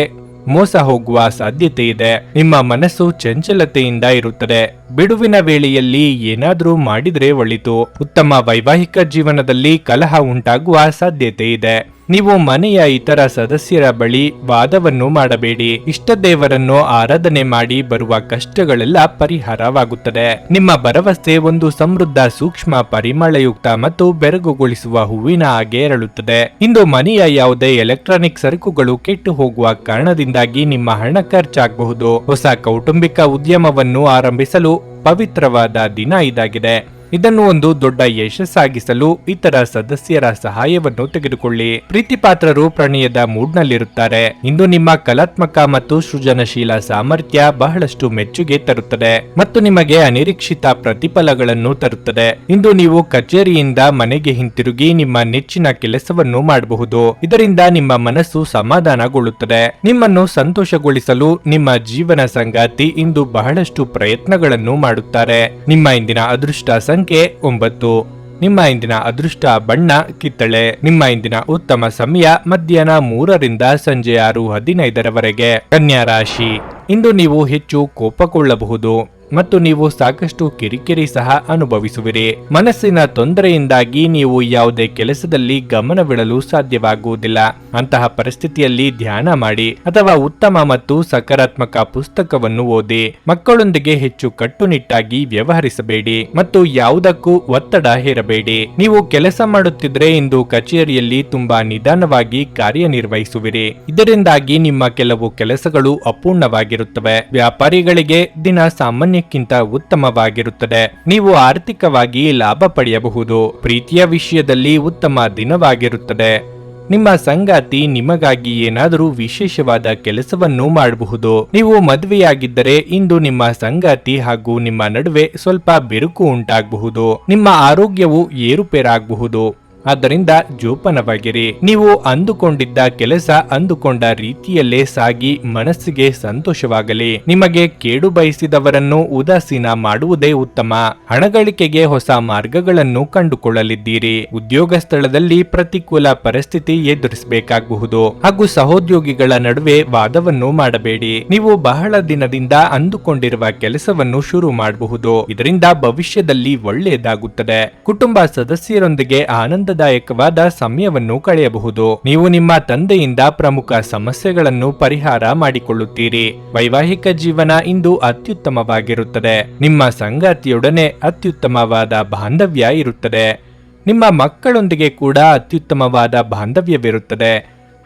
ಮೋಸ ಹೋಗುವ ಸಾಧ್ಯತೆ ಇದೆ. ನಿಮ್ಮ ಮನಸ್ಸು ಚಂಚಲತೆಯಿಂದ ಇರುತ್ತದೆ. ಬಿಡುವಿನ ವೇಳೆಯಲ್ಲಿ ಏನಾದರೂ ಮಾಡಿದ್ರೆ ಒಳಿತು. ಉತ್ತಮ ವೈವಾಹಿಕ ಜೀವನದಲ್ಲಿ ಕಲಹ ಉಂಟಾಗುವ ಸಾಧ್ಯತೆ ಇದೆ. ನೀವು ಮನೆಯ ಇತರ ಸದಸ್ಯರ ಬಳಿ ವಾದವನ್ನು ಮಾಡಬೇಡಿ. ಇಷ್ಟ ದೇವರನ್ನು ಆರಾಧನೆ ಮಾಡಿ ಬರುವ ಕಷ್ಟಗಳೆಲ್ಲ ಪರಿಹಾರವಾಗುತ್ತದೆ. ನಿಮ್ಮ ಭರವಸೆ ಒಂದು ಸಮೃದ್ಧ, ಸೂಕ್ಷ್ಮ, ಪರಿಮಳಯುಕ್ತ ಮತ್ತು ಬೆರಗುಗೊಳಿಸುವ ಹೂವಿನ ಹಾಗೆ ಅರಳುತ್ತದೆ. ಇಂದು ಮನೆಯ ಯಾವುದೇ ಎಲೆಕ್ಟ್ರಾನಿಕ್ ಸರಕುಗಳು ಕೆಟ್ಟು ಹೋಗುವ ಕಾರಣದಿಂದಾಗಿ ನಿಮ್ಮ ಹಣ ಖರ್ಚಾಗಬಹುದು. ಹೊಸ ಕೌಟುಂಬಿಕ ಉದ್ಯಮವನ್ನು ಆರಂಭಿಸಲು ಪವಿತ್ರವಾದ ದಿನ ಇದಾಗಿದೆ. ಇದನ್ನು ಒಂದು ದೊಡ್ಡ ಯಶಸ್ಸಾಗಿಸಲು ಇತರ ಸದಸ್ಯರ ಸಹಾಯವನ್ನು ತೆಗೆದುಕೊಳ್ಳಿ. ಪ್ರೀತಿಪಾತ್ರರು ಪ್ರಣಯದ ಮೂಡ್ನಲ್ಲಿರುತ್ತಾರೆ. ಇಂದು ನಿಮ್ಮ ಕಲಾತ್ಮಕ ಮತ್ತು ಸೃಜನಶೀಲ ಸಾಮರ್ಥ್ಯ ಬಹಳಷ್ಟು ಮೆಚ್ಚುಗೆ ತರುತ್ತದೆ ಮತ್ತು ನಿಮಗೆ ಅನಿರೀಕ್ಷಿತ ಪ್ರತಿಫಲಗಳನ್ನು ತರುತ್ತದೆ. ಇಂದು ನೀವು ಕಚೇರಿಯಿಂದ ಮನೆಗೆ ಹಿಂತಿರುಗಿ ನಿಮ್ಮ ನೆಚ್ಚಿನ ಕೆಲಸವನ್ನು ಮಾಡಬಹುದು. ಇದರಿಂದ ನಿಮ್ಮ ಮನಸ್ಸು ಸಮಾಧಾನಗೊಳ್ಳುತ್ತದೆ. ನಿಮ್ಮನ್ನು ಸಂತೋಷಗೊಳಿಸಲು ನಿಮ್ಮ ಜೀವನ ಸಂಗಾತಿ ಇಂದು ಬಹಳಷ್ಟು ಪ್ರಯತ್ನಗಳನ್ನು ಮಾಡುತ್ತಾರೆ. ನಿಮ್ಮ ಇಂದಿನ ಅದೃಷ್ಟ ಸಂಖ್ಯೆ 9. ನಿಮ್ಮ ಇಂದಿನ ಅದೃಷ್ಟ ಬಣ್ಣ ಕಿತ್ತಳೆ. ನಿಮ್ಮ ಇಂದಿನ ಉತ್ತಮ ಸಮಯ ಮಧ್ಯಾಹ್ನ 3ರಿಂದ ಸಂಜೆ 6:15ರವರೆಗೆ. ಕನ್ಯಾ ರಾಶಿ. ಇಂದು ನೀವು ಹೆಚ್ಚು ಕೋಪಗೊಳ್ಳಬಹುದು ಮತ್ತು ನೀವು ಸಾಕಷ್ಟು ಕಿರಿಕಿರಿ ಸಹ ಅನುಭವಿಸುವಿರಿ. ಮನಸ್ಸಿನ ತೊಂದರೆಯಿಂದಾಗಿ ನೀವು ಯಾವುದೇ ಕೆಲಸದಲ್ಲಿ ಗಮನವಿಡಲು ಸಾಧ್ಯವಾಗುವುದಿಲ್ಲ. ಅಂತಹ ಪರಿಸ್ಥಿತಿಯಲ್ಲಿ ಧ್ಯಾನ ಮಾಡಿ ಅಥವಾ ಉತ್ತಮ ಮತ್ತು ಸಕಾರಾತ್ಮಕ ಪುಸ್ತಕವನ್ನು ಓದಿ. ಮಕ್ಕಳೊಂದಿಗೆ ಹೆಚ್ಚು ಕಟ್ಟುನಿಟ್ಟಾಗಿ ವ್ಯವಹರಿಸಬೇಡಿ ಮತ್ತು ಯಾವುದಕ್ಕೂ ಒತ್ತಡ ಹೇರಬೇಡಿ. ನೀವು ಕೆಲಸ ಮಾಡುತ್ತಿದ್ರೆ ಇಂದು ಕಚೇರಿಯಲ್ಲಿ ತುಂಬಾ ನಿಧಾನವಾಗಿ ಕಾರ್ಯನಿರ್ವಹಿಸುವಿರಿ. ಇದರಿಂದಾಗಿ ನಿಮ್ಮ ಕೆಲವು ಕೆಲಸಗಳು ಅಪೂರ್ಣವಾಗಿರುತ್ತವೆ. ವ್ಯಾಪಾರಿಗಳಿಗೆ ದಿನ ಸಾಮಾನ್ಯಕ್ಕಿಂತ ಉತ್ತಮವಾಗಿರುತ್ತದೆ. ನೀವು ಆರ್ಥಿಕವಾಗಿ ಲಾಭ ಪಡೆಯಬಹುದು. ಪ್ರೀತಿಯ ವಿಷಯದಲ್ಲಿ ಉತ್ತಮ ದಿನವಾಗಿರುತ್ತದೆ. ನಿಮ್ಮ ಸಂಗಾತಿ ನಿಮಗಾಗಿ ಏನಾದರೂ ವಿಶೇಷವಾದ ಕೆಲಸವನ್ನು ಮಾಡಬಹುದು. ನೀವು ಮದುವೆಯಾಗಿದ್ದರೆ ಇಂದು ನಿಮ್ಮ ಸಂಗಾತಿ ಹಾಗೂ ನಿಮ್ಮ ನಡುವೆ ಸ್ವಲ್ಪ ಬಿರುಕು ಉಂಟಾಗಬಹುದು. ನಿಮ್ಮ ಆರೋಗ್ಯವು ಏರುಪೇರಾಗಬಹುದು. ಆದ್ದರಿಂದ ಜೋಪಾನವಾಗಿರಿ. ನೀವು ಅಂದುಕೊಂಡಿದ್ದ ಕೆಲಸ ಅಂದುಕೊಂಡ ರೀತಿಯಲ್ಲೇ ಸಾಗಿ ಮನಸ್ಸಿಗೆ ಸಂತೋಷವಾಗಲಿ. ನಿಮಗೆ ಕೇಡು ಬಯಸಿದವರನ್ನು ಉದಾಸೀನ ಮಾಡುವುದೇ ಉತ್ತಮ. ಹಣಗಳಿಕೆಗೆ ಹೊಸ ಮಾರ್ಗಗಳನ್ನು ಕಂಡುಕೊಳ್ಳಲಿದ್ದೀರಿ. ಉದ್ಯೋಗ ಸ್ಥಳದಲ್ಲಿ ಪ್ರತಿಕೂಲ ಪರಿಸ್ಥಿತಿ ಎದುರಿಸಬೇಕಾಗಬಹುದು ಹಾಗೂ ಸಹೋದ್ಯೋಗಿಗಳ ನಡುವೆ ವಾದವನ್ನು ಮಾಡಬೇಡಿ. ನೀವು ಬಹಳ ದಿನದಿಂದ ಅಂದುಕೊಂಡಿರುವ ಕೆಲಸವನ್ನು ಶುರು ಮಾಡಬಹುದು. ಇದರಿಂದ ಭವಿಷ್ಯದಲ್ಲಿ ಒಳ್ಳೆಯದಾಗುತ್ತದೆ. ಕುಟುಂಬ ಸದಸ್ಯರೊಂದಿಗೆ ಆನಂದದಾಯಕವಾದ ಸಮಯವನ್ನು ಕಳೆಯಬಹುದು. ನೀವು ನಿಮ್ಮ ತಂದೆಯಿಂದ ಪ್ರಮುಖ ಸಮಸ್ಯೆಗಳನ್ನು ಪರಿಹಾರ ಮಾಡಿಕೊಳ್ಳುತ್ತೀರಿ. ವೈವಾಹಿಕ ಜೀವನ ಇಂದು ಅತ್ಯುತ್ತಮವಾಗಿರುತ್ತದೆ. ನಿಮ್ಮ ಸಂಗಾತಿಯೊಡನೆ ಅತ್ಯುತ್ತಮವಾದ ಬಾಂಧವ್ಯ ಇರುತ್ತದೆ. ನಿಮ್ಮ ಮಕ್ಕಳೊಂದಿಗೆ ಕೂಡ ಅತ್ಯುತ್ತಮವಾದ ಬಾಂಧವ್ಯವಿರುತ್ತದೆ.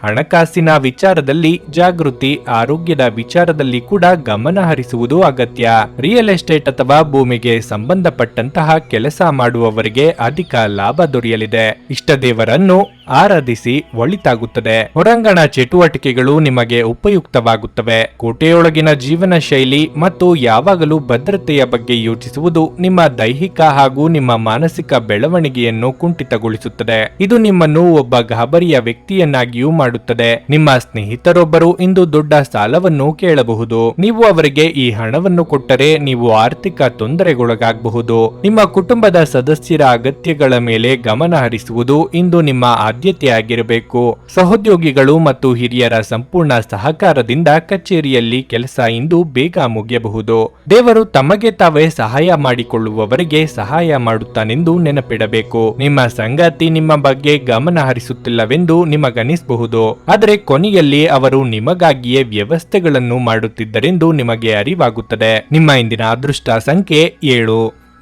ಹಣಕಾಸಿನ ವಿಚಾರದಲ್ಲಿ ಜಾಗೃತಿ, ಆರೋಗ್ಯದ ವಿಚಾರದಲ್ಲಿ ಕೂಡ ಗಮನ ಹರಿಸುವುದು ಅಗತ್ಯ. ರಿಯಲ್ ಎಸ್ಟೇಟ್ ಅಥವಾ ಭೂಮಿಗೆ ಸಂಬಂಧಪಟ್ಟಂತಹ ಕೆಲಸ ಮಾಡುವವರಿಗೆ ಅಧಿಕ ಲಾಭ ದೊರೆಯಲಿದೆ. ಇಷ್ಟ ದೇವರನ್ನು ಆರಾಧಿಸಿ ಒಳಿತಾಗುತ್ತದೆ. ಹೊರಾಂಗಣ ಚಟುವಟಿಕೆಗಳು ನಿಮಗೆ ಉಪಯುಕ್ತವಾಗುತ್ತವೆ. ಕೋಟೆಯೊಳಗಿನ ಜೀವನ ಶೈಲಿ ಮತ್ತು ಯಾವಾಗಲೂ ಭದ್ರತೆಯ ಬಗ್ಗೆ ಯೋಚಿಸುವುದು ನಿಮ್ಮ ದೈಹಿಕ ಹಾಗೂ ನಿಮ್ಮ ಮಾನಸಿಕ ಬೆಳವಣಿಗೆಯನ್ನು ಕುಂಠಿತಗೊಳಿಸುತ್ತದೆ. ಇದು ನಿಮ್ಮನ್ನು ಒಬ್ಬ ಗಾಬರಿಯ ವ್ಯಕ್ತಿಯನ್ನಾಗಿಯೂ ಮಾಡುತ್ತದೆ. ನಿಮ್ಮ ಸ್ನೇಹಿತರೊಬ್ಬರು ಇಂದು ದೊಡ್ಡ ಸಾಲವನ್ನು ಕೇಳಬಹುದು. ನೀವು ಅವರಿಗೆ ಈ ಹಣವನ್ನು ಕೊಟ್ಟರೆ ನೀವು ಆರ್ಥಿಕ ತೊಂದರೆಗೊಳಗಾಗಬಹುದು. ನಿಮ್ಮ ಕುಟುಂಬದ ಸದಸ್ಯರ ಅಗತ್ಯಗಳ ಮೇಲೆ ಗಮನ ಹರಿಸುವುದು ಇಂದು ನಿಮ್ಮ ಆದ್ಯತೆಯಾಗಿರಬೇಕು. ಸಹೋದ್ಯೋಗಿಗಳು ಮತ್ತು ಹಿರಿಯರ ಸಂಪೂರ್ಣ ಸಹಕಾರದಿಂದ ಕಚೇರಿಯಲ್ಲಿ ಕೆಲಸ ಇಂದು ಬೇಗ ಮುಗಿಯಬಹುದು. ದೇವರು ತಮಗೆ ತಾವೇ ಸಹಾಯ ಮಾಡಿಕೊಳ್ಳುವವರಿಗೆ ಸಹಾಯ ಮಾಡುತ್ತಾನೆಂದು ನೆನಪಿಡಬೇಕು. ನಿಮ್ಮ ಸಂಗಾತಿ ನಿಮ್ಮ ಬಗ್ಗೆ ಗಮನ ಹರಿಸುತ್ತಿಲ್ಲವೆಂದು ನಿಮಗನಿಸಬಹುದು. ಆದರೆ ಕೊನೆಯಲ್ಲಿ ಅವರು ನಿಮಗಾಗಿಯೇ ವ್ಯವಸ್ಥೆಗಳನ್ನು ಮಾಡುತ್ತಿದ್ದರೆಂದು ನಿಮಗೆ ಅರಿವಾಗುತ್ತದೆ. ನಿಮ್ಮ ಇಂದಿನ ಅದೃಷ್ಟ ಸಂಖ್ಯೆ 7.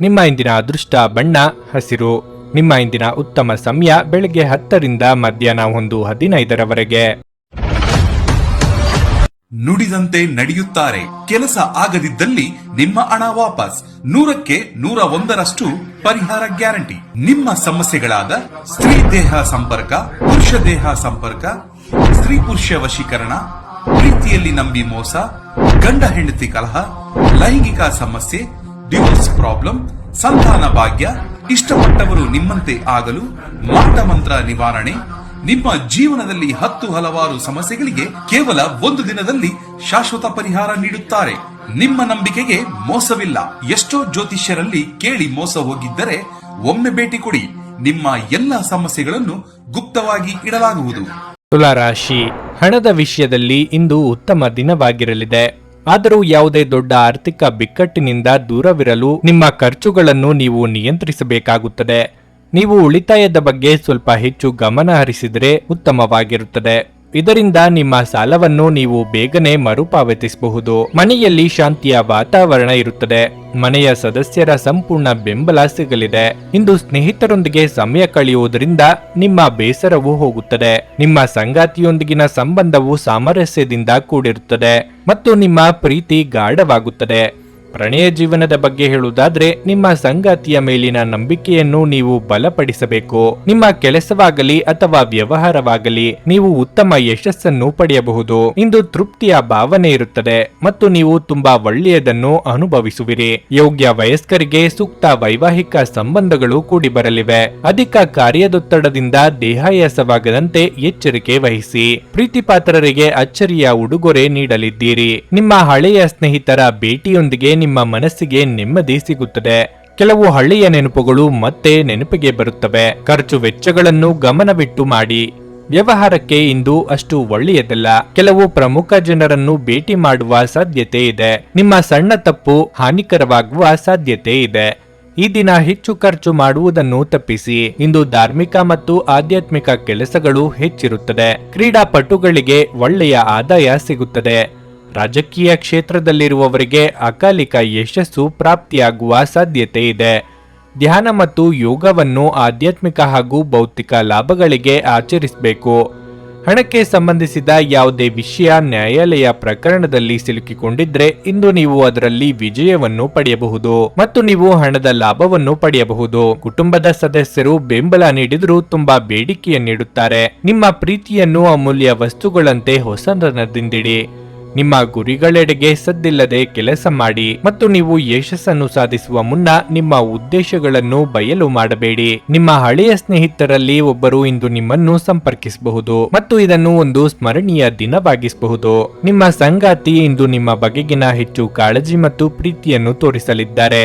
ನಿಮ್ಮ ಇಂದಿನ ಅದೃಷ್ಟ ಬಣ್ಣ ಹಸಿರು. ನಿಮ್ಮ ಇಂದಿನ ಉತ್ತಮ ಸಮಯ ಬೆಳಗ್ಗೆ 10 ರಿಂದ ಮಧ್ಯಾಹ್ನ 1:15 ನುಡಿದಂತೆ ನಡೆಯುತ್ತಾರೆ. ಕೆಲಸ ಆಗದಿದ್ದಲ್ಲಿ ನಿಮ್ಮ ಹಣ ವಾಪಸ್. 100ಕ್ಕೆ 101ರಷ್ಟು ಪರಿಹಾರ ಗ್ಯಾರಂಟಿ. ನಿಮ್ಮ ಸಮಸ್ಯೆಗಳಾದ ಸ್ತ್ರೀ ದೇಹ ಸಂಪರ್ಕ, ಪುರುಷ ದೇಹ ಸಂಪರ್ಕ, ಸ್ತ್ರೀ ಪುರುಷ ವಶೀಕರಣ, ಪ್ರೀತಿಯಲ್ಲಿ ನಂಬಿ ಮೋಸ, ಗಂಡ ಹೆಂಡತಿ ಕಲಹ, ಲೈಂಗಿಕ ಸಮಸ್ಯೆ, ಡಿವೋರ್ಸ್ ಪ್ರಾಬ್ಲಮ್, ಸಂತಾನ ಭಾಗ್ಯ, ಇಷ್ಟಪಟ್ಟವರು ನಿಮ್ಮಂತೆ ಆಗಲು ಮಾಟ ಮಂತ್ರ ನಿವಾರಣೆ, ನಿಮ್ಮ ಜೀವನದಲ್ಲಿ 10 ಹಲವಾರು ಸಮಸ್ಯೆಗಳಿಗೆ ಕೇವಲ 1 ದಿನದಲ್ಲಿ ಶಾಶ್ವತ ಪರಿಹಾರ ನೀಡುತ್ತಾರೆ. ನಿಮ್ಮ ನಂಬಿಕೆಗೆ ಮೋಸವಿಲ್ಲ. ಎಷ್ಟೋ ಜ್ಯೋತಿಷ್ಯರಲ್ಲಿ ಕೇಳಿ ಮೋಸ ಹೋಗಿದ್ದರೆ ಒಮ್ಮೆ ಭೇಟಿ ಕೊಡಿ. ನಿಮ್ಮ ಎಲ್ಲ ಸಮಸ್ಯೆಗಳನ್ನು ಗುಪ್ತವಾಗಿ ಇಡಲಾಗುವುದು. ತುಲಾರಾಶಿ, ಹಣದ ವಿಷಯದಲ್ಲಿ ಇಂದು ಉತ್ತಮ ದಿನವಾಗಿರಲಿದೆ. ಆದರೂ ಯಾವುದೇ ದೊಡ್ಡ ಆರ್ಥಿಕ ಬಿಕ್ಕಟ್ಟಿನಿಂದ ದೂರವಿರಲು ನಿಮ್ಮ ಖರ್ಚುಗಳನ್ನು ನೀವು ನಿಯಂತ್ರಿಸಬೇಕಾಗುತ್ತದೆ. ನೀವು ಉಳಿತಾಯದ ಬಗ್ಗೆ ಸ್ವಲ್ಪ ಹೆಚ್ಚು ಗಮನ ಹರಿಸಿದರೆ ಉತ್ತಮವಾಗಿರುತ್ತದೆ. ಇದರಿಂದ ನಿಮ್ಮ ಸಾಲವನ್ನು ನೀವು ಬೇಗನೆ ಮರುಪಾವತಿಸಬಹುದು. ಮನೆಯಲ್ಲಿ ಶಾಂತಿಯ ವಾತಾವರಣ ಇರುತ್ತದೆ. ಮನೆಯ ಸದಸ್ಯರ ಸಂಪೂರ್ಣ ಬೆಂಬಲ ಸಿಗಲಿದೆ. ಇಂದು ಸ್ನೇಹಿತರೊಂದಿಗೆ ಸಮಯ ಕಳೆಯುವುದರಿಂದ ನಿಮ್ಮ ಬೇಸರವು ಹೋಗುತ್ತದೆ. ನಿಮ್ಮ ಸಂಗಾತಿಯೊಂದಿಗಿನ ಸಂಬಂಧವು ಸಾಮರಸ್ಯದಿಂದ ಕೂಡಿರುತ್ತದೆ ಮತ್ತು ನಿಮ್ಮ ಪ್ರೀತಿ ಗಾಢವಾಗುತ್ತದೆ. ಪ್ರಣಯ ಜೀವನದ ಬಗ್ಗೆ ಹೇಳುವುದಾದ್ರೆ ನಿಮ್ಮ ಸಂಗಾತಿಯ ಮೇಲಿನ ನಂಬಿಕೆಯನ್ನು ನೀವು ಬಲಪಡಿಸಬೇಕು. ನಿಮ್ಮ ಕೆಲಸವಾಗಲಿ ಅಥವಾ ವ್ಯವಹಾರವಾಗಲಿ ನೀವು ಉತ್ತಮ ಯಶಸ್ಸನ್ನು ಪಡೆಯಬಹುದು. ಇಂದು ತೃಪ್ತಿಯ ಭಾವನೆ ಇರುತ್ತದೆ ಮತ್ತು ನೀವು ತುಂಬಾ ಒಳ್ಳೆಯದನ್ನು ಅನುಭವಿಸುವಿರಿ. ಯೋಗ್ಯ ವಯಸ್ಕರಿಗೆ ಸೂಕ್ತ ವೈವಾಹಿಕ ಸಂಬಂಧಗಳು ಕೂಡಿ ಬರಲಿವೆ. ಅಧಿಕ ಕಾರ್ಯದೊತ್ತಡದಿಂದ ದೇಹಾಯಾಸವಾಗದಂತೆ ಎಚ್ಚರಿಕೆ ವಹಿಸಿ. ಪ್ರೀತಿಪಾತ್ರರಿಗೆ ಅಚ್ಚರಿಯ ಉಡುಗೊರೆ ನೀಡಲಿದ್ದೀರಿ. ನಿಮ್ಮ ಹಳೆಯ ಸ್ನೇಹಿತರ ಭೇಟಿಯೊಂದಿಗೆ ನಿಮ್ಮ ಮನಸ್ಸಿಗೆ ನೆಮ್ಮದಿ ಸಿಗುತ್ತದೆ. ಕೆಲವು ಹಳೆಯ ನೆನಪುಗಳು ಮತ್ತೆ ನೆನಪಿಗೆ ಬರುತ್ತವೆ. ಖರ್ಚು ವೆಚ್ಚಗಳನ್ನು ಗಮನವಿಟ್ಟು ಮಾಡಿ. ವ್ಯವಹಾರಕ್ಕೆ ಇಂದು ಅಷ್ಟು ಒಳ್ಳೆಯದಲ್ಲ. ಕೆಲವು ಪ್ರಮುಖ ಜನರನ್ನು ಭೇಟಿ ಮಾಡುವ ಸಾಧ್ಯತೆ ಇದೆ. ನಿಮ್ಮ ಸಣ್ಣ ತಪ್ಪು ಹಾನಿಕರವಾಗುವ ಸಾಧ್ಯತೆ ಇದೆ. ಈ ದಿನ ಹೆಚ್ಚು ಖರ್ಚು ಮಾಡುವುದನ್ನು ತಪ್ಪಿಸಿ. ಇಂದು ಧಾರ್ಮಿಕ ಮತ್ತು ಆಧ್ಯಾತ್ಮಿಕ ಕೆಲಸಗಳು ಹೆಚ್ಚಿರುತ್ತದೆ. ಕ್ರೀಡಾಪಟುಗಳಿಗೆ ಒಳ್ಳೆಯ ಆದಾಯ ಸಿಗುತ್ತದೆ. ರಾಜಕೀಯ ಕ್ಷೇತ್ರದಲ್ಲಿರುವವರಿಗೆ ಅಕಾಲಿಕ ಯಶಸ್ಸು ಪ್ರಾಪ್ತಿಯಾಗುವ ಸಾಧ್ಯತೆ ಇದೆ. ಧ್ಯಾನ ಮತ್ತು ಯೋಗವನ್ನು ಆಧ್ಯಾತ್ಮಿಕ ಹಾಗೂ ಭೌತಿಕ ಲಾಭಗಳಿಗೆ ಆಚರಿಸಬೇಕು. ಹಣಕ್ಕೆ ಸಂಬಂಧಿಸಿದ ಯಾವುದೇ ವಿಷಯ ನ್ಯಾಯಾಲಯ ಪ್ರಕರಣದಲ್ಲಿ ಸಿಲುಕಿಕೊಂಡಿದ್ರೆ ಇಂದು ನೀವು ಅದರಲ್ಲಿ ವಿಜಯವನ್ನು ಪಡೆಯಬಹುದು ಮತ್ತು ನೀವು ಹಣದ ಲಾಭವನ್ನು ಪಡೆಯಬಹುದು. ಕುಟುಂಬದ ಸದಸ್ಯರು ಬೆಂಬಲ ನೀಡಿದರೂ ತುಂಬಾ ಬೇಡಿಕೆಯನ್ನಿಡುತ್ತಾರೆ. ನಿಮ್ಮ ಪ್ರೀತಿಯನ್ನು ಅಮೂಲ್ಯ ವಸ್ತುಗಳಂತೆ ಹೊಸದನದಿಂದಿಡಿ. ನಿಮ್ಮ ಗುರಿಗಳೆಡೆಗೆ ಸದ್ದಿಲ್ಲದೆ ಕೆಲಸ ಮಾಡಿ ಮತ್ತು ನೀವು ಯಶಸ್ಸನ್ನು ಸಾಧಿಸುವ ಮುನ್ನ ನಿಮ್ಮ ಉದ್ದೇಶಗಳನ್ನು ಬಯಲು ಮಾಡಬೇಡಿ. ನಿಮ್ಮ ಹಳೆಯ ಸ್ನೇಹಿತರಲ್ಲಿ ಒಬ್ಬರು ಇಂದು ನಿಮ್ಮನ್ನು ಸಂಪರ್ಕಿಸಬಹುದು ಮತ್ತು ಇದನ್ನು ಒಂದು ಸ್ಮರಣೀಯ ದಿನವಾಗಿಸಬಹುದು. ನಿಮ್ಮ ಸಂಗಾತಿ ಇಂದು ನಿಮ್ಮ ಬಗೆಗಿನ ಹೆಚ್ಚು ಕಾಳಜಿ ಮತ್ತು ಪ್ರೀತಿಯನ್ನು ತೋರಿಸಲಿದ್ದಾರೆ.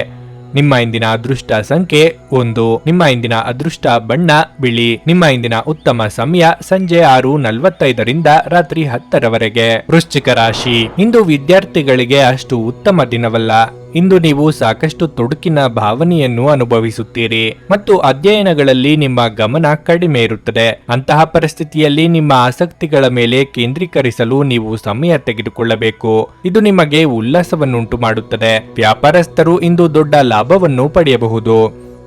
ನಿಮ್ಮ ಇಂದಿನ ಅದೃಷ್ಟ ಸಂಖ್ಯೆ 1. ನಿಮ್ಮ ಇಂದಿನ ಅದೃಷ್ಟ ಬಣ್ಣ ಬಿಳಿ. ನಿಮ್ಮ ಇಂದಿನ ಉತ್ತಮ ಸಮಯ ಸಂಜೆ 6:45ರಿಂದ ರಾತ್ರಿ 10ರವರೆಗೆ. ವೃಶ್ಚಿಕ ರಾಶಿ, ಇಂದು ವಿದ್ಯಾರ್ಥಿಗಳಿಗೆ ಅಷ್ಟು ಉತ್ತಮ ದಿನವಲ್ಲ. ಇಂದು ನೀವು ಸಾಕಷ್ಟು ತೊಡಕಿನ ಭಾವನೆಯನ್ನು ಅನುಭವಿಸುತ್ತೀರಿ ಮತ್ತು ಅಧ್ಯಯನಗಳಲ್ಲಿ ನಿಮ್ಮ ಗಮನ ಕಡಿಮೆ ಇರುತ್ತದೆ. ಅಂತಹ ಪರಿಸ್ಥಿತಿಯಲ್ಲಿ ನಿಮ್ಮ ಆಸಕ್ತಿಗಳ ಮೇಲೆ ಕೇಂದ್ರೀಕರಿಸಲು ನೀವು ಸಮಯ ತೆಗೆದುಕೊಳ್ಳಬೇಕು. ಇದು ನಿಮಗೆ ಉಲ್ಲಾಸವನ್ನುಂಟು ಮಾಡುತ್ತದೆ. ವ್ಯಾಪಾರಸ್ಥರು ಇಂದು ದೊಡ್ಡ ಲಾಭವನ್ನು ಪಡೆಯಬಹುದು.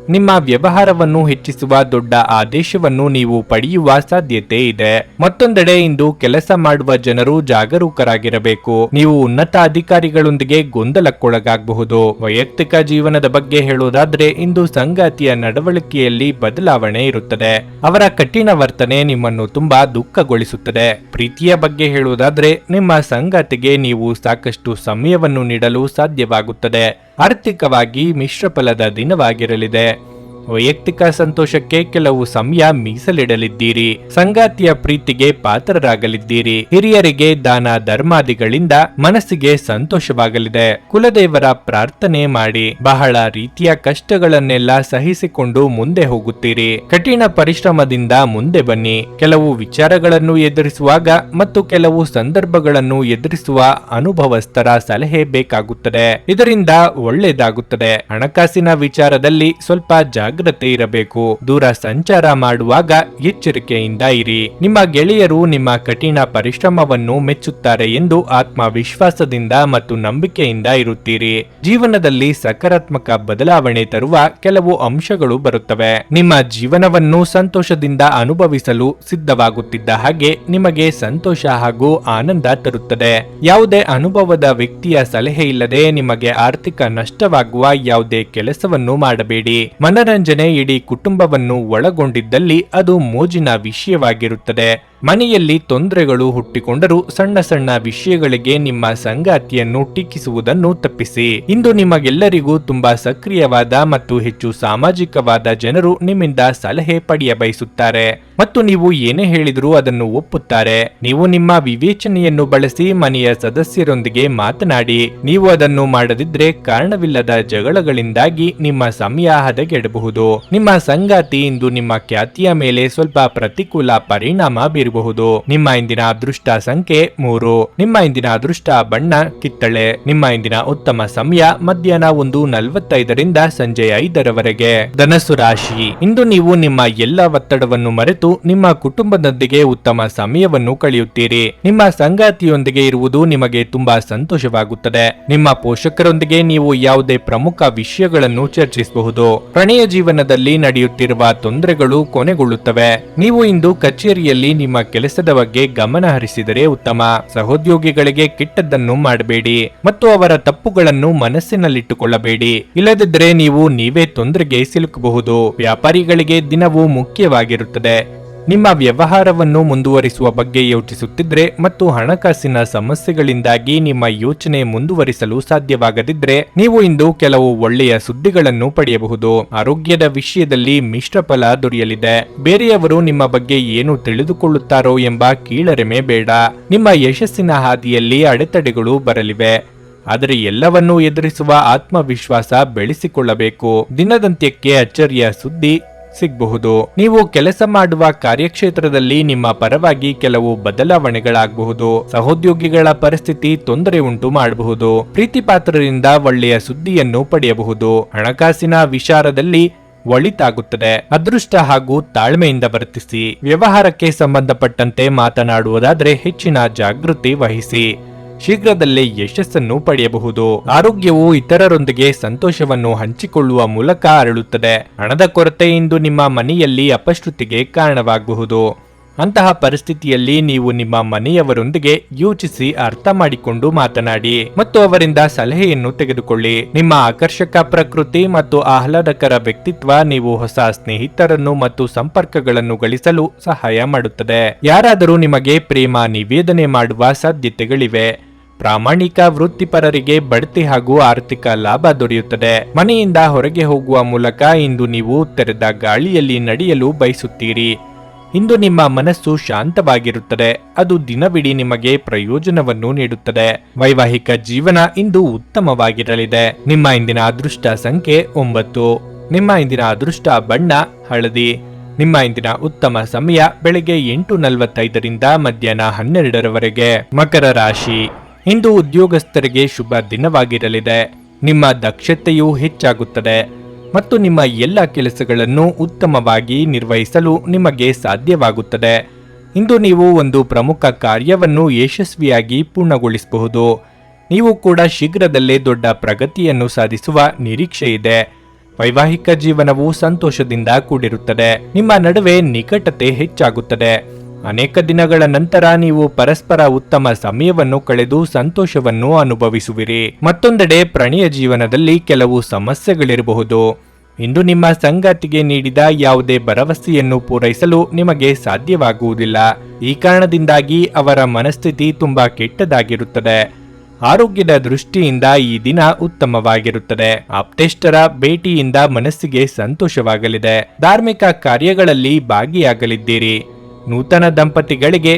ನಿಮ್ಮ ವ್ಯವಹಾರವನ್ನು ಹೆಚ್ಚಿಸುವ ದೊಡ್ಡ ಆದೇಶವನ್ನು ನೀವು ಪಡೆಯುವ ಸಾಧ್ಯತೆ ಇದೆ. ಮತ್ತೊಂದೆಡೆ ಇಂದು ಕೆಲಸ ಮಾಡುವ ಜನರು ಜಾಗರೂಕರಾಗಿರಬೇಕು. ನೀವು ಉನ್ನತ ಅಧಿಕಾರಿಗಳೊಂದಿಗೆ ಗೊಂದಲಕ್ಕೊಳಗಾಗಬಹುದು. ವೈಯಕ್ತಿಕ ಜೀವನದ ಬಗ್ಗೆ ಹೇಳೋದಾದ್ರೆ ಇಂದು ಸಂಗಾತಿಯ ನಡವಳಿಕೆಯಲ್ಲಿ ಬದಲಾವಣೆ ಇರುತ್ತದೆ. ಅವರ ಕಠಿಣ ವರ್ತನೆ ನಿಮ್ಮನ್ನು ತುಂಬಾ ದುಃಖಗೊಳಿಸುತ್ತದೆ. ಪ್ರೀತಿಯ ಬಗ್ಗೆ ಹೇಳುವುದಾದ್ರೆ ನಿಮ್ಮ ಸಂಗಾತಿಗೆ ನೀವು ಸಾಕಷ್ಟು ಸಮಯವನ್ನು ನೀಡಲು ಸಾಧ್ಯವಾಗುತ್ತದೆ. ಆರ್ಥಿಕವಾಗಿ ಮಿಶ್ರ ಫಲದ ದಿನವಾಗಿರಲಿದೆ. ವೈಯಕ್ತಿಕ ಸಂತೋಷಕ್ಕೆ ಕೆಲವು ಸಮಯ ಮೀಸಲಿಡಲಿದ್ದೀರಿ. ಸಂಗಾತಿಯ ಪ್ರೀತಿಗೆ ಪಾತ್ರರಾಗಲಿದ್ದೀರಿ. ಹಿರಿಯರಿಗೆ ದಾನ ಧರ್ಮಾದಿಗಳಿಂದ ಮನಸ್ಸಿಗೆ ಸಂತೋಷವಾಗಲಿದೆ. ಕುಲದೇವರ ಪ್ರಾರ್ಥನೆ ಮಾಡಿ. ಬಹಳ ರೀತಿಯ ಕಷ್ಟಗಳನ್ನೆಲ್ಲ ಸಹಿಸಿಕೊಂಡು ಮುಂದೆ ಹೋಗುತ್ತೀರಿ. ಕಠಿಣ ಪರಿಶ್ರಮದಿಂದ ಮುಂದೆ ಬನ್ನಿ. ಕೆಲವು ವಿಚಾರಗಳನ್ನು ಎದುರಿಸುವಾಗ ಮತ್ತು ಕೆಲವು ಸಂದರ್ಭಗಳನ್ನು ಎದುರಿಸುವ ಅನುಭವಸ್ಥರ ಸಲಹೆ ಬೇಕಾಗುತ್ತದೆ. ಇದರಿಂದ ಒಳ್ಳೆಯದಾಗುತ್ತದೆ. ಹಣಕಾಸಿನ ವಿಚಾರದಲ್ಲಿ ಸ್ವಲ್ಪ ಜಾಗ್ರತೆ ಇರಬೇಕು. ದೂರ ಸಂಚಾರ ಮಾಡುವಾಗ ಎಚ್ಚರಿಕೆಯಿಂದ ಇರಿ. ನಿಮ್ಮ ಗೆಳೆಯರು ನಿಮ್ಮ ಕಠಿಣ ಪರಿಶ್ರಮವನ್ನು ಮೆಚ್ಚುತ್ತಾರೆ ಎಂದು ಆತ್ಮವಿಶ್ವಾಸದಿಂದ ಮತ್ತು ನಂಬಿಕೆಯಿಂದ ಇರುತ್ತೀರಿ. ಜೀವನದಲ್ಲಿ ಸಕಾರಾತ್ಮಕ ಬದಲಾವಣೆ ತರುವ ಕೆಲವು ಅಂಶಗಳು ಬರುತ್ತವೆ. ನಿಮ್ಮ ಜೀವನವನ್ನು ಸಂತೋಷದಿಂದ ಅನುಭವಿಸಲು ಸಿದ್ಧವಾಗುತ್ತಿದ್ದ ಹಾಗೆ ನಿಮಗೆ ಸಂತೋಷ ಹಾಗೂ ಆನಂದ ತರುತ್ತದೆ. ಯಾವುದೇ ಅನುಭವದ ವ್ಯಕ್ತಿಯ ಸಲಹೆ ಇಲ್ಲದೆ ನಿಮಗೆ ಆರ್ಥಿಕ ನಷ್ಟವಾಗುವ ಯಾವುದೇ ಕೆಲಸವನ್ನು ಮಾಡಬೇಡಿ. ಮನರಂಜನೆ ಇಡೀ ಕುಟುಂಬವನ್ನು ಒಳಗೊಂಡಿದ್ದಲ್ಲಿ ಅದು ಮೋಜಿನ ವಿಷಯವಾಗಿರುತ್ತದೆ. ಮನೆಯಲ್ಲಿ ತೊಂದರೆಗಳು ಹುಟ್ಟಿಕೊಂಡರೂ ಸಣ್ಣ ಸಣ್ಣ ವಿಷಯಗಳಿಗೆ ನಿಮ್ಮ ಸಂಗಾತಿಯನ್ನು ಟೀಕಿಸುವುದನ್ನು ತಪ್ಪಿಸಿ. ಇಂದು ನಿಮಗೆಲ್ಲರಿಗೂ ತುಂಬಾ ಸಕ್ರಿಯವಾದ ಮತ್ತು ಹೆಚ್ಚು ಸಾಮಾಜಿಕವಾದ ಜನರು ನಿಮ್ಮಿಂದ ಸಲಹೆ ಪಡೆಯ ಬಯಸುತ್ತಾರೆ ಮತ್ತು ನೀವು ಏನೇ ಹೇಳಿದರೂ ಅದನ್ನು ಒಪ್ಪುತ್ತಾರೆ. ನೀವು ನಿಮ್ಮ ವಿವೇಚನೆಯನ್ನು ಬಳಸಿ ಮನೆಯ ಸದಸ್ಯರೊಂದಿಗೆ ಮಾತನಾಡಿ. ನೀವು ಅದನ್ನು ಮಾಡದಿದ್ರೆ ಕಾರಣವಿಲ್ಲದ ಜಗಳಗಳಿಂದಾಗಿ ನಿಮ್ಮ ಸಮಯ ಹದಗೆಡಬಹುದು. ನಿಮ್ಮ ಸಂಗಾತಿ ಇಂದು ನಿಮ್ಮ ಖ್ಯಾತಿಯ ಮೇಲೆ ಸ್ವಲ್ಪ ಪ್ರತಿಕೂಲ ಪರಿಣಾಮ ಬೀರಬಹುದು. ನಿಮ್ಮ ಇಂದಿನ ಅದೃಷ್ಟ ಸಂಖ್ಯೆ 3. ನಿಮ್ಮ ಇಂದಿನ ಅದೃಷ್ಟ ಬಣ್ಣ ಕಿತ್ತಳೆ. ನಿಮ್ಮ ಇಂದಿನ ಉತ್ತಮ ಸಮಯ ಮಧ್ಯಾಹ್ನ 1:45ರಿಂದ ಸಂಜೆ 5ರವರೆಗೆ. ಧನಸ್ಸು ರಾಶಿ, ಇಂದು ನೀವು ನಿಮ್ಮ ಎಲ್ಲ ಒತ್ತಡವನ್ನು ಮರೆತು ನಿಮ್ಮ ಕುಟುಂಬದೊಂದಿಗೆ ಉತ್ತಮ ಸಮಯವನ್ನು ಕಳೆಯುತ್ತೀರಿ. ನಿಮ್ಮ ಸಂಗಾತಿಯೊಂದಿಗೆ ಇರುವುದು ನಿಮಗೆ ತುಂಬಾ ಸಂತೋಷವಾಗುತ್ತದೆ. ನಿಮ್ಮ ಪೋಷಕರೊಂದಿಗೆ ನೀವು ಯಾವುದೇ ಪ್ರಮುಖ ವಿಷಯಗಳನ್ನು ಚರ್ಚಿಸಬಹುದು. ಪ್ರಣಯ ಜೀವನದಲ್ಲಿ ನಡೆಯುತ್ತಿರುವ ತೊಂದರೆಗಳು ಕೊನೆಗೊಳ್ಳುತ್ತವೆ. ನೀವು ಇಂದು ಕಚೇರಿಯಲ್ಲಿ ನಿಮ್ಮ ಕೆಲಸದ ಬಗ್ಗೆ ಗಮನ ಹರಿಸಿದರೆ ಉತ್ತಮ. ಸಹೋದ್ಯೋಗಿಗಳಿಗೆ ಕೆಟ್ಟದ್ದನ್ನು ಮಾಡಬೇಡಿ ಮತ್ತು ಅವರ ತಪ್ಪುಗಳನ್ನು ಮನಸ್ಸಿನಲ್ಲಿಟ್ಟುಕೊಳ್ಳಬೇಡಿ. ಇಲ್ಲದಿದ್ದರೆ ನೀವೇ ತೊಂದರೆಗೆ ಸಿಲುಕಬಹುದು. ವ್ಯಾಪಾರಿಗಳಿಗೆ ದಿನವೂ ಮುಖ್ಯವಾಗಿರುತ್ತದೆ. ನಿಮ್ಮ ವ್ಯವಹಾರವನ್ನು ಮುಂದುವರಿಸುವ ಬಗ್ಗೆ ಯೋಚಿಸುತ್ತಿದ್ರೆ ಮತ್ತು ಹಣಕಾಸಿನ ಸಮಸ್ಯೆಗಳಿಂದಾಗಿ ನಿಮ್ಮ ಯೋಚನೆ ಮುಂದುವರಿಸಲು ಸಾಧ್ಯವಾಗದಿದ್ರೆ ನೀವು ಇಂದು ಕೆಲವು ಒಳ್ಳೆಯ ಸುದ್ದಿಗಳನ್ನು ಪಡೆಯಬಹುದು. ಆರೋಗ್ಯದ ವಿಷಯದಲ್ಲಿ ಮಿಶ್ರ ಫಲ ದೊರೆಯಲಿದೆ. ಬೇರೆಯವರು ನಿಮ್ಮ ಬಗ್ಗೆ ಏನು ತಿಳಿದುಕೊಳ್ಳುತ್ತಾರೋ ಎಂಬ ಕೀಳರಿಮೆ ಬೇಡ. ನಿಮ್ಮ ಯಶಸ್ಸಿನ ಹಾದಿಯಲ್ಲಿ ಅಡೆತಡೆಗಳು ಬರಲಿವೆ. ಆದರೆ ಎಲ್ಲವನ್ನೂ ಎದುರಿಸುವ ಆತ್ಮವಿಶ್ವಾಸ ಬೆಳೆಸಿಕೊಳ್ಳಬೇಕು. ದಿನದಂತ್ಯಕ್ಕೆ ಅಚ್ಚರಿಯ ಸುದ್ದಿ ಸಿಗಬಹುದು. ನೀವು ಕೆಲಸ ಮಾಡುವ ಕಾರ್ಯಕ್ಷೇತ್ರದಲ್ಲಿ ನಿಮ್ಮ ಪರವಾಗಿ ಕೆಲವು ಬದಲಾವಣೆಗಳಾಗಬಹುದು. ಸಹೋದ್ಯೋಗಿಗಳ ಪರಿಸ್ಥಿತಿ ತೊಂದರೆ ಉಂಟು ಮಾಡಬಹುದು. ಪ್ರೀತಿಪಾತ್ರರಿಂದ ಒಳ್ಳೆಯ ಸುದ್ದಿಯನ್ನು ಪಡೆಯಬಹುದು. ಹಣಕಾಸಿನ ವಿಚಾರದಲ್ಲಿ ಒಳಿತಾಗುತ್ತದೆ. ಅದೃಷ್ಟ ಹಾಗೂ ತಾಳ್ಮೆಯಿಂದ ವರ್ತಿಸಿ. ವ್ಯವಹಾರಕ್ಕೆ ಸಂಬಂಧಪಟ್ಟಂತೆ ಮಾತನಾಡುವುದಾದ್ರೆ ಹೆಚ್ಚಿನ ಜಾಗೃತಿ ವಹಿಸಿ. ಶೀಘ್ರದಲ್ಲೇ ಯಶಸ್ಸನ್ನು ಪಡೆಯಬಹುದು. ಆರೋಗ್ಯವು ಇತರರೊಂದಿಗೆ ಸಂತೋಷವನ್ನು ಹಂಚಿಕೊಳ್ಳುವ ಮೂಲಕ ಅರಳುತ್ತದೆ. ಹಣದ ಕೊರತೆ ಇಂದು ನಿಮ್ಮ ಮನೆಯಲ್ಲಿ ಅಪಶ್ರುತಿಗೆ ಕಾರಣವಾಗಬಹುದು. ಅಂತಹ ಪರಿಸ್ಥಿತಿಯಲ್ಲಿ ನೀವು ನಿಮ್ಮ ಮನೆಯವರೊಂದಿಗೆ ಯೋಚಿಸಿ ಅರ್ಥ ಮಾಡಿಕೊಂಡು ಮಾತನಾಡಿ ಮತ್ತು ಅವರಿಂದ ಸಲಹೆಯನ್ನು ತೆಗೆದುಕೊಳ್ಳಿ. ನಿಮ್ಮ ಆಕರ್ಷಕ ಪ್ರಕೃತಿ ಮತ್ತು ಆಹ್ಲಾದಕರ ವ್ಯಕ್ತಿತ್ವ ನೀವು ಹೊಸ ಸ್ನೇಹಿತರನ್ನು ಮತ್ತು ಸಂಪರ್ಕಗಳನ್ನು ಗಳಿಸಲು ಸಹಾಯ ಮಾಡುತ್ತದೆ. ಯಾರಾದರೂ ನಿಮಗೆ ಪ್ರೇಮ ನಿವೇದನೆ ಮಾಡುವ ಸಾಧ್ಯತೆಗಳಿವೆ. ಪ್ರಾಮಾಣಿಕ ವೃತ್ತಿಪರರಿಗೆ ಬಡ್ತಿ ಹಾಗೂ ಆರ್ಥಿಕ ಲಾಭ ದೊರೆಯುತ್ತದೆ. ಮನೆಯಿಂದ ಹೊರಗೆ ಹೋಗುವ ಮೂಲಕ ಇಂದು ನೀವು ತೆರೆದ ಗಾಳಿಯಲ್ಲಿ ನಡೆಯಲು ಬಯಸುತ್ತೀರಿ. ಇಂದು ನಿಮ್ಮ ಮನಸ್ಸು ಶಾಂತವಾಗಿರುತ್ತದೆ. ಅದು ದಿನವಿಡೀ ನಿಮಗೆ ಪ್ರಯೋಜನವನ್ನು ನೀಡುತ್ತದೆ. ವೈವಾಹಿಕ ಜೀವನ ಇಂದು ಉತ್ತಮವಾಗಿರಲಿದೆ. ನಿಮ್ಮ ಇಂದಿನ ಅದೃಷ್ಟ ಸಂಖ್ಯೆ 9. ನಿಮ್ಮ ಇಂದಿನ ಅದೃಷ್ಟ ಬಣ್ಣ ಹಳದಿ. ನಿಮ್ಮ ಇಂದಿನ ಉತ್ತಮ ಸಮಯ ಬೆಳಗ್ಗೆ 8:45ರಿಂದ ಮಧ್ಯಾಹ್ನ 12ರವರೆಗೆ. ಮಕರ ರಾಶಿ. ಇಂದು ಉದ್ಯೋಗಸ್ಥರಿಗೆ ಶುಭ ದಿನವಾಗಿರಲಿದೆ. ನಿಮ್ಮ ದಕ್ಷತೆಯು ಹೆಚ್ಚಾಗುತ್ತದೆ ಮತ್ತು ನಿಮ್ಮ ಎಲ್ಲ ಕೆಲಸಗಳನ್ನು ಉತ್ತಮವಾಗಿ ನಿರ್ವಹಿಸಲು ನಿಮಗೆ ಸಾಧ್ಯವಾಗುತ್ತದೆ. ಇಂದು ನೀವು ಒಂದು ಪ್ರಮುಖ ಕಾರ್ಯವನ್ನು ಯಶಸ್ವಿಯಾಗಿ ಪೂರ್ಣಗೊಳಿಸಬಹುದು. ನೀವು ಕೂಡ ಶೀಘ್ರದಲ್ಲೇ ದೊಡ್ಡ ಪ್ರಗತಿಯನ್ನು ಸಾಧಿಸುವ ನಿರೀಕ್ಷೆ ಇದೆ. ವೈವಾಹಿಕ ಜೀವನವು ಸಂತೋಷದಿಂದ ಕೂಡಿರುತ್ತದೆ. ನಿಮ್ಮ ನಡುವೆ ನಿಕಟತೆ ಹೆಚ್ಚಾಗುತ್ತದೆ. ಅನೇಕ ದಿನಗಳ ನಂತರ ನೀವು ಪರಸ್ಪರ ಉತ್ತಮ ಸಮಯವನ್ನು ಕಳೆದು ಸಂತೋಷವನ್ನು ಅನುಭವಿಸುವಿರಿ. ಮತ್ತೊಂದೆಡೆ ಪ್ರಣಯ ಜೀವನದಲ್ಲಿ ಕೆಲವು ಸಮಸ್ಯೆಗಳಿರಬಹುದು. ಇಂದು ನಿಮ್ಮ ಸಂಗಾತಿಗೆ ನೀಡಿದ ಯಾವುದೇ ಭರವಸೆಯನ್ನು ಪೂರೈಸಲು ನಿಮಗೆ ಸಾಧ್ಯವಾಗುವುದಿಲ್ಲ. ಈ ಕಾರಣದಿಂದಾಗಿ ಅವರ ಮನಸ್ಥಿತಿ ತುಂಬಾ ಕೆಟ್ಟದಾಗಿರುತ್ತದೆ. ಆರೋಗ್ಯದ ದೃಷ್ಟಿಯಿಂದ ಈ ದಿನ ಉತ್ತಮವಾಗಿರುತ್ತದೆ. ಆಪ್ತೇಷ್ಟರ ಭೇಟಿಯಿಂದ ಮನಸ್ಸಿಗೆ ಸಂತೋಷವಾಗಲಿದೆ. ಧಾರ್ಮಿಕ ಕಾರ್ಯಗಳಲ್ಲಿ ಭಾಗಿಯಾಗಲಿದ್ದೀರಿ. ನೂತನ ದಂಪತಿಗಳಿಗೆ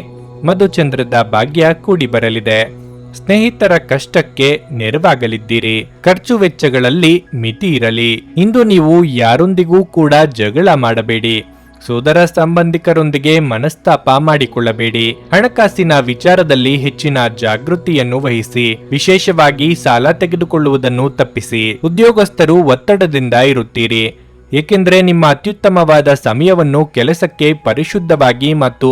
ಮಧುಚಂದ್ರದ ಭಾಗ್ಯ ಕೂಡಿ ಬರಲಿದೆ. ಸ್ನೇಹಿತರ ಕಷ್ಟಕ್ಕೆ ನೆರವಾಗಲಿದ್ದೀರಿ. ಖರ್ಚು ವೆಚ್ಚಗಳಲ್ಲಿ ಮಿತಿ ಇರಲಿ. ಇಂದು ನೀವು ಯಾರೊಂದಿಗೂ ಕೂಡ ಜಗಳ ಮಾಡಬೇಡಿ. ಸೋದರ ಸಂಬಂಧಿಕರೊಂದಿಗೆ ಮನಸ್ತಾಪ ಮಾಡಿಕೊಳ್ಳಬೇಡಿ. ಹಣಕಾಸಿನ ವಿಚಾರದಲ್ಲಿ ಹೆಚ್ಚಿನ ಜಾಗೃತಿಯನ್ನು ವಹಿಸಿ. ವಿಶೇಷವಾಗಿ ಸಾಲ ತೆಗೆದುಕೊಳ್ಳುವುದನ್ನು ತಪ್ಪಿಸಿ. ಉದ್ಯೋಗಸ್ಥರು ಒತ್ತಡದಿಂದ ಇರುತ್ತೀರಿ, ಏಕೆಂದರೆ ನಿಮ್ಮ ಅತ್ಯುತ್ತಮವಾದ ಸಮಯವನ್ನು ಕೆಲಸಕ್ಕೆ ಪರಿಶುದ್ಧವಾಗಿ ಮತ್ತು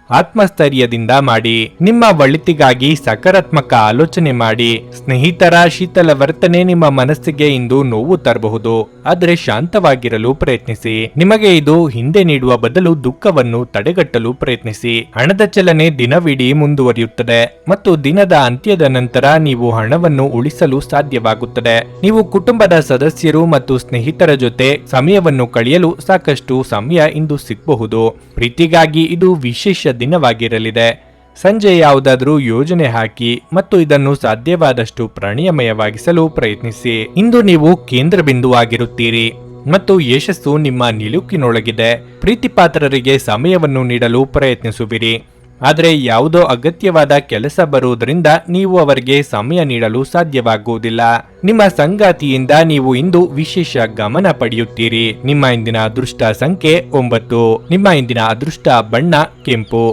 ಆತ್ಮಸ್ಥೈರ್ಯದಿಂದ ಮಾಡಿ. ನಿಮ್ಮ ಒಳಿತಿಗಾಗಿ ಸಕಾರಾತ್ಮಕ ಆಲೋಚನೆ ಮಾಡಿ. ಸ್ನೇಹಿತರ ಶೀತಲ ವರ್ತನೆ ನಿಮ್ಮ ಮನಸ್ಸಿಗೆ ಇಂದು ನೋವು ತರಬಹುದು, ಆದರೆ ಶಾಂತವಾಗಿರಲು ಪ್ರಯತ್ನಿಸಿ. ನಿಮಗೆ ಇದು ಹಿಂದೆ ನೀಡುವ ಬದಲು ದುಃಖವನ್ನು ತಡೆಗಟ್ಟಲು ಪ್ರಯತ್ನಿಸಿ. ಹಣದ ಚಲನೆ ದಿನವಿಡೀ ಮುಂದುವರಿಯುತ್ತದೆ ಮತ್ತು ದಿನದ ಅಂತ್ಯದ ನಂತರ ನೀವು ಹಣವನ್ನು ಉಳಿಸಲು ಸಾಧ್ಯವಾಗುತ್ತದೆ. ನೀವು ಕುಟುಂಬದ ಸದಸ್ಯರು ಮತ್ತು ಸ್ನೇಹಿತರ ಜೊತೆ ಸಮಯವನ್ನು ಕಳೆಯಲು ಸಾಕಷ್ಟು ಸಮಯ ಇಂದು ಸಿಗಬಹುದು. ಪ್ರೀತಿಗಾಗಿ ಇದು ವಿಶೇಷ ದಿನವಾಗಿರಲಿದೆ. ಸಂಜೆ ಯಾವುದಾದ್ರೂ ಯೋಜನೆ ಹಾಕಿ ಮತ್ತು ಇದನ್ನು ಸಾಧ್ಯವಾದಷ್ಟು ಪ್ರಾಣಿಮಯವಾಗಿಸಲು ಪ್ರಯತ್ನಿಸಿ. ಇಂದು ನೀವು ಕೇಂದ್ರ ಬಿಂದುವಾಗಿರುತ್ತೀರಿ ಮತ್ತು ಯಶಸ್ಸು ನಿಮ್ಮ ನಿಲುಕಿನೊಳಗಿದೆ. ಪ್ರೀತಿಪಾತ್ರರಿಗೆ ಸಮಯವನ್ನು ನೀಡಲು ಪ್ರಯತ್ನಿಸುವಿರಿ, ಆದರೆ ಯಾವುದೋ ಅಗತ್ಯವಾದ ಕೆಲಸ ಬರುವುದರಿಂದ ನೀವು ಅವರಿಗೆ ಸಮಯ ನೀಡಲು ಸಾಧ್ಯವಾಗುವುದಿಲ್ಲ. ನಿಮ್ಮ ಸಂಗಾತಿಯಿಂದ ನೀವು ಇಂದು ವಿಶೇಷ ಗಮನ ಪಡೆಯುತ್ತೀರಿ. ನಿಮ್ಮ ಇಂದಿನ ಅದೃಷ್ಟ ಸಂಖ್ಯೆ 9. ನಿಮ್ಮ ಇಂದಿನ ಅದೃಷ್ಟ ಬಣ್ಣ ಕೆಂಪು.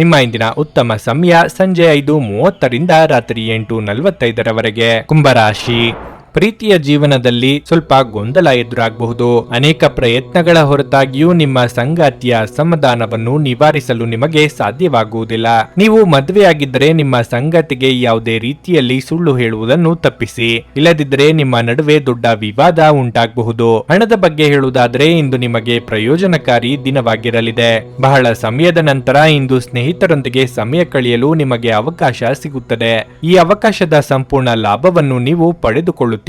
ನಿಮ್ಮ ಇಂದಿನ ಉತ್ತಮ ಸಮಯ ಸಂಜೆ 5:30ರಿಂದ ರಾತ್ರಿ 8:45ರವರೆಗೆ. ಕುಂಭರಾಶಿ. ಪ್ರೀತಿಯ ಜೀವನದಲ್ಲಿ ಸ್ವಲ್ಪ ಗೊಂದಲ ಎದುರಾಗಬಹುದು. ಅನೇಕ ಪ್ರಯತ್ನಗಳ ಹೊರತಾಗಿಯೂ ನಿಮ್ಮ ಸಂಗಾತಿಯ ಅಸಮಾಧಾನವನ್ನು ನಿವಾರಿಸಲು ನಿಮಗೆ ಸಾಧ್ಯವಾಗುವುದಿಲ್ಲ. ನೀವು ಮದುವೆಯಾಗಿದ್ದರೆ ನಿಮ್ಮ ಸಂಗಾತಿಗೆ ಯಾವುದೇ ರೀತಿಯಲ್ಲಿ ಸುಳ್ಳು ಹೇಳುವುದನ್ನು ತಪ್ಪಿಸಿ. ಇಲ್ಲದಿದ್ದರೆ ನಿಮ್ಮ ನಡುವೆ ದೊಡ್ಡ ವಿವಾದ ಉಂಟಾಗಬಹುದು. ಹಣದ ಬಗ್ಗೆ ಹೇಳುವುದಾದರೆ ಇಂದು ನಿಮಗೆ ಪ್ರಯೋಜನಕಾರಿ ದಿನವಾಗಿರಲಿದೆ. ಬಹಳ ಸಮಯದ ನಂತರ ಇಂದು ಸ್ನೇಹಿತರೊಂದಿಗೆ ಸಮಯ ಕಳೆಯಲು ನಿಮಗೆ ಅವಕಾಶ ಸಿಗುತ್ತದೆ. ಈ ಅವಕಾಶದ ಸಂಪೂರ್ಣ ಲಾಭವನ್ನು ನೀವು ಪಡೆದುಕೊಳ್ಳುತ್ತೀರಿ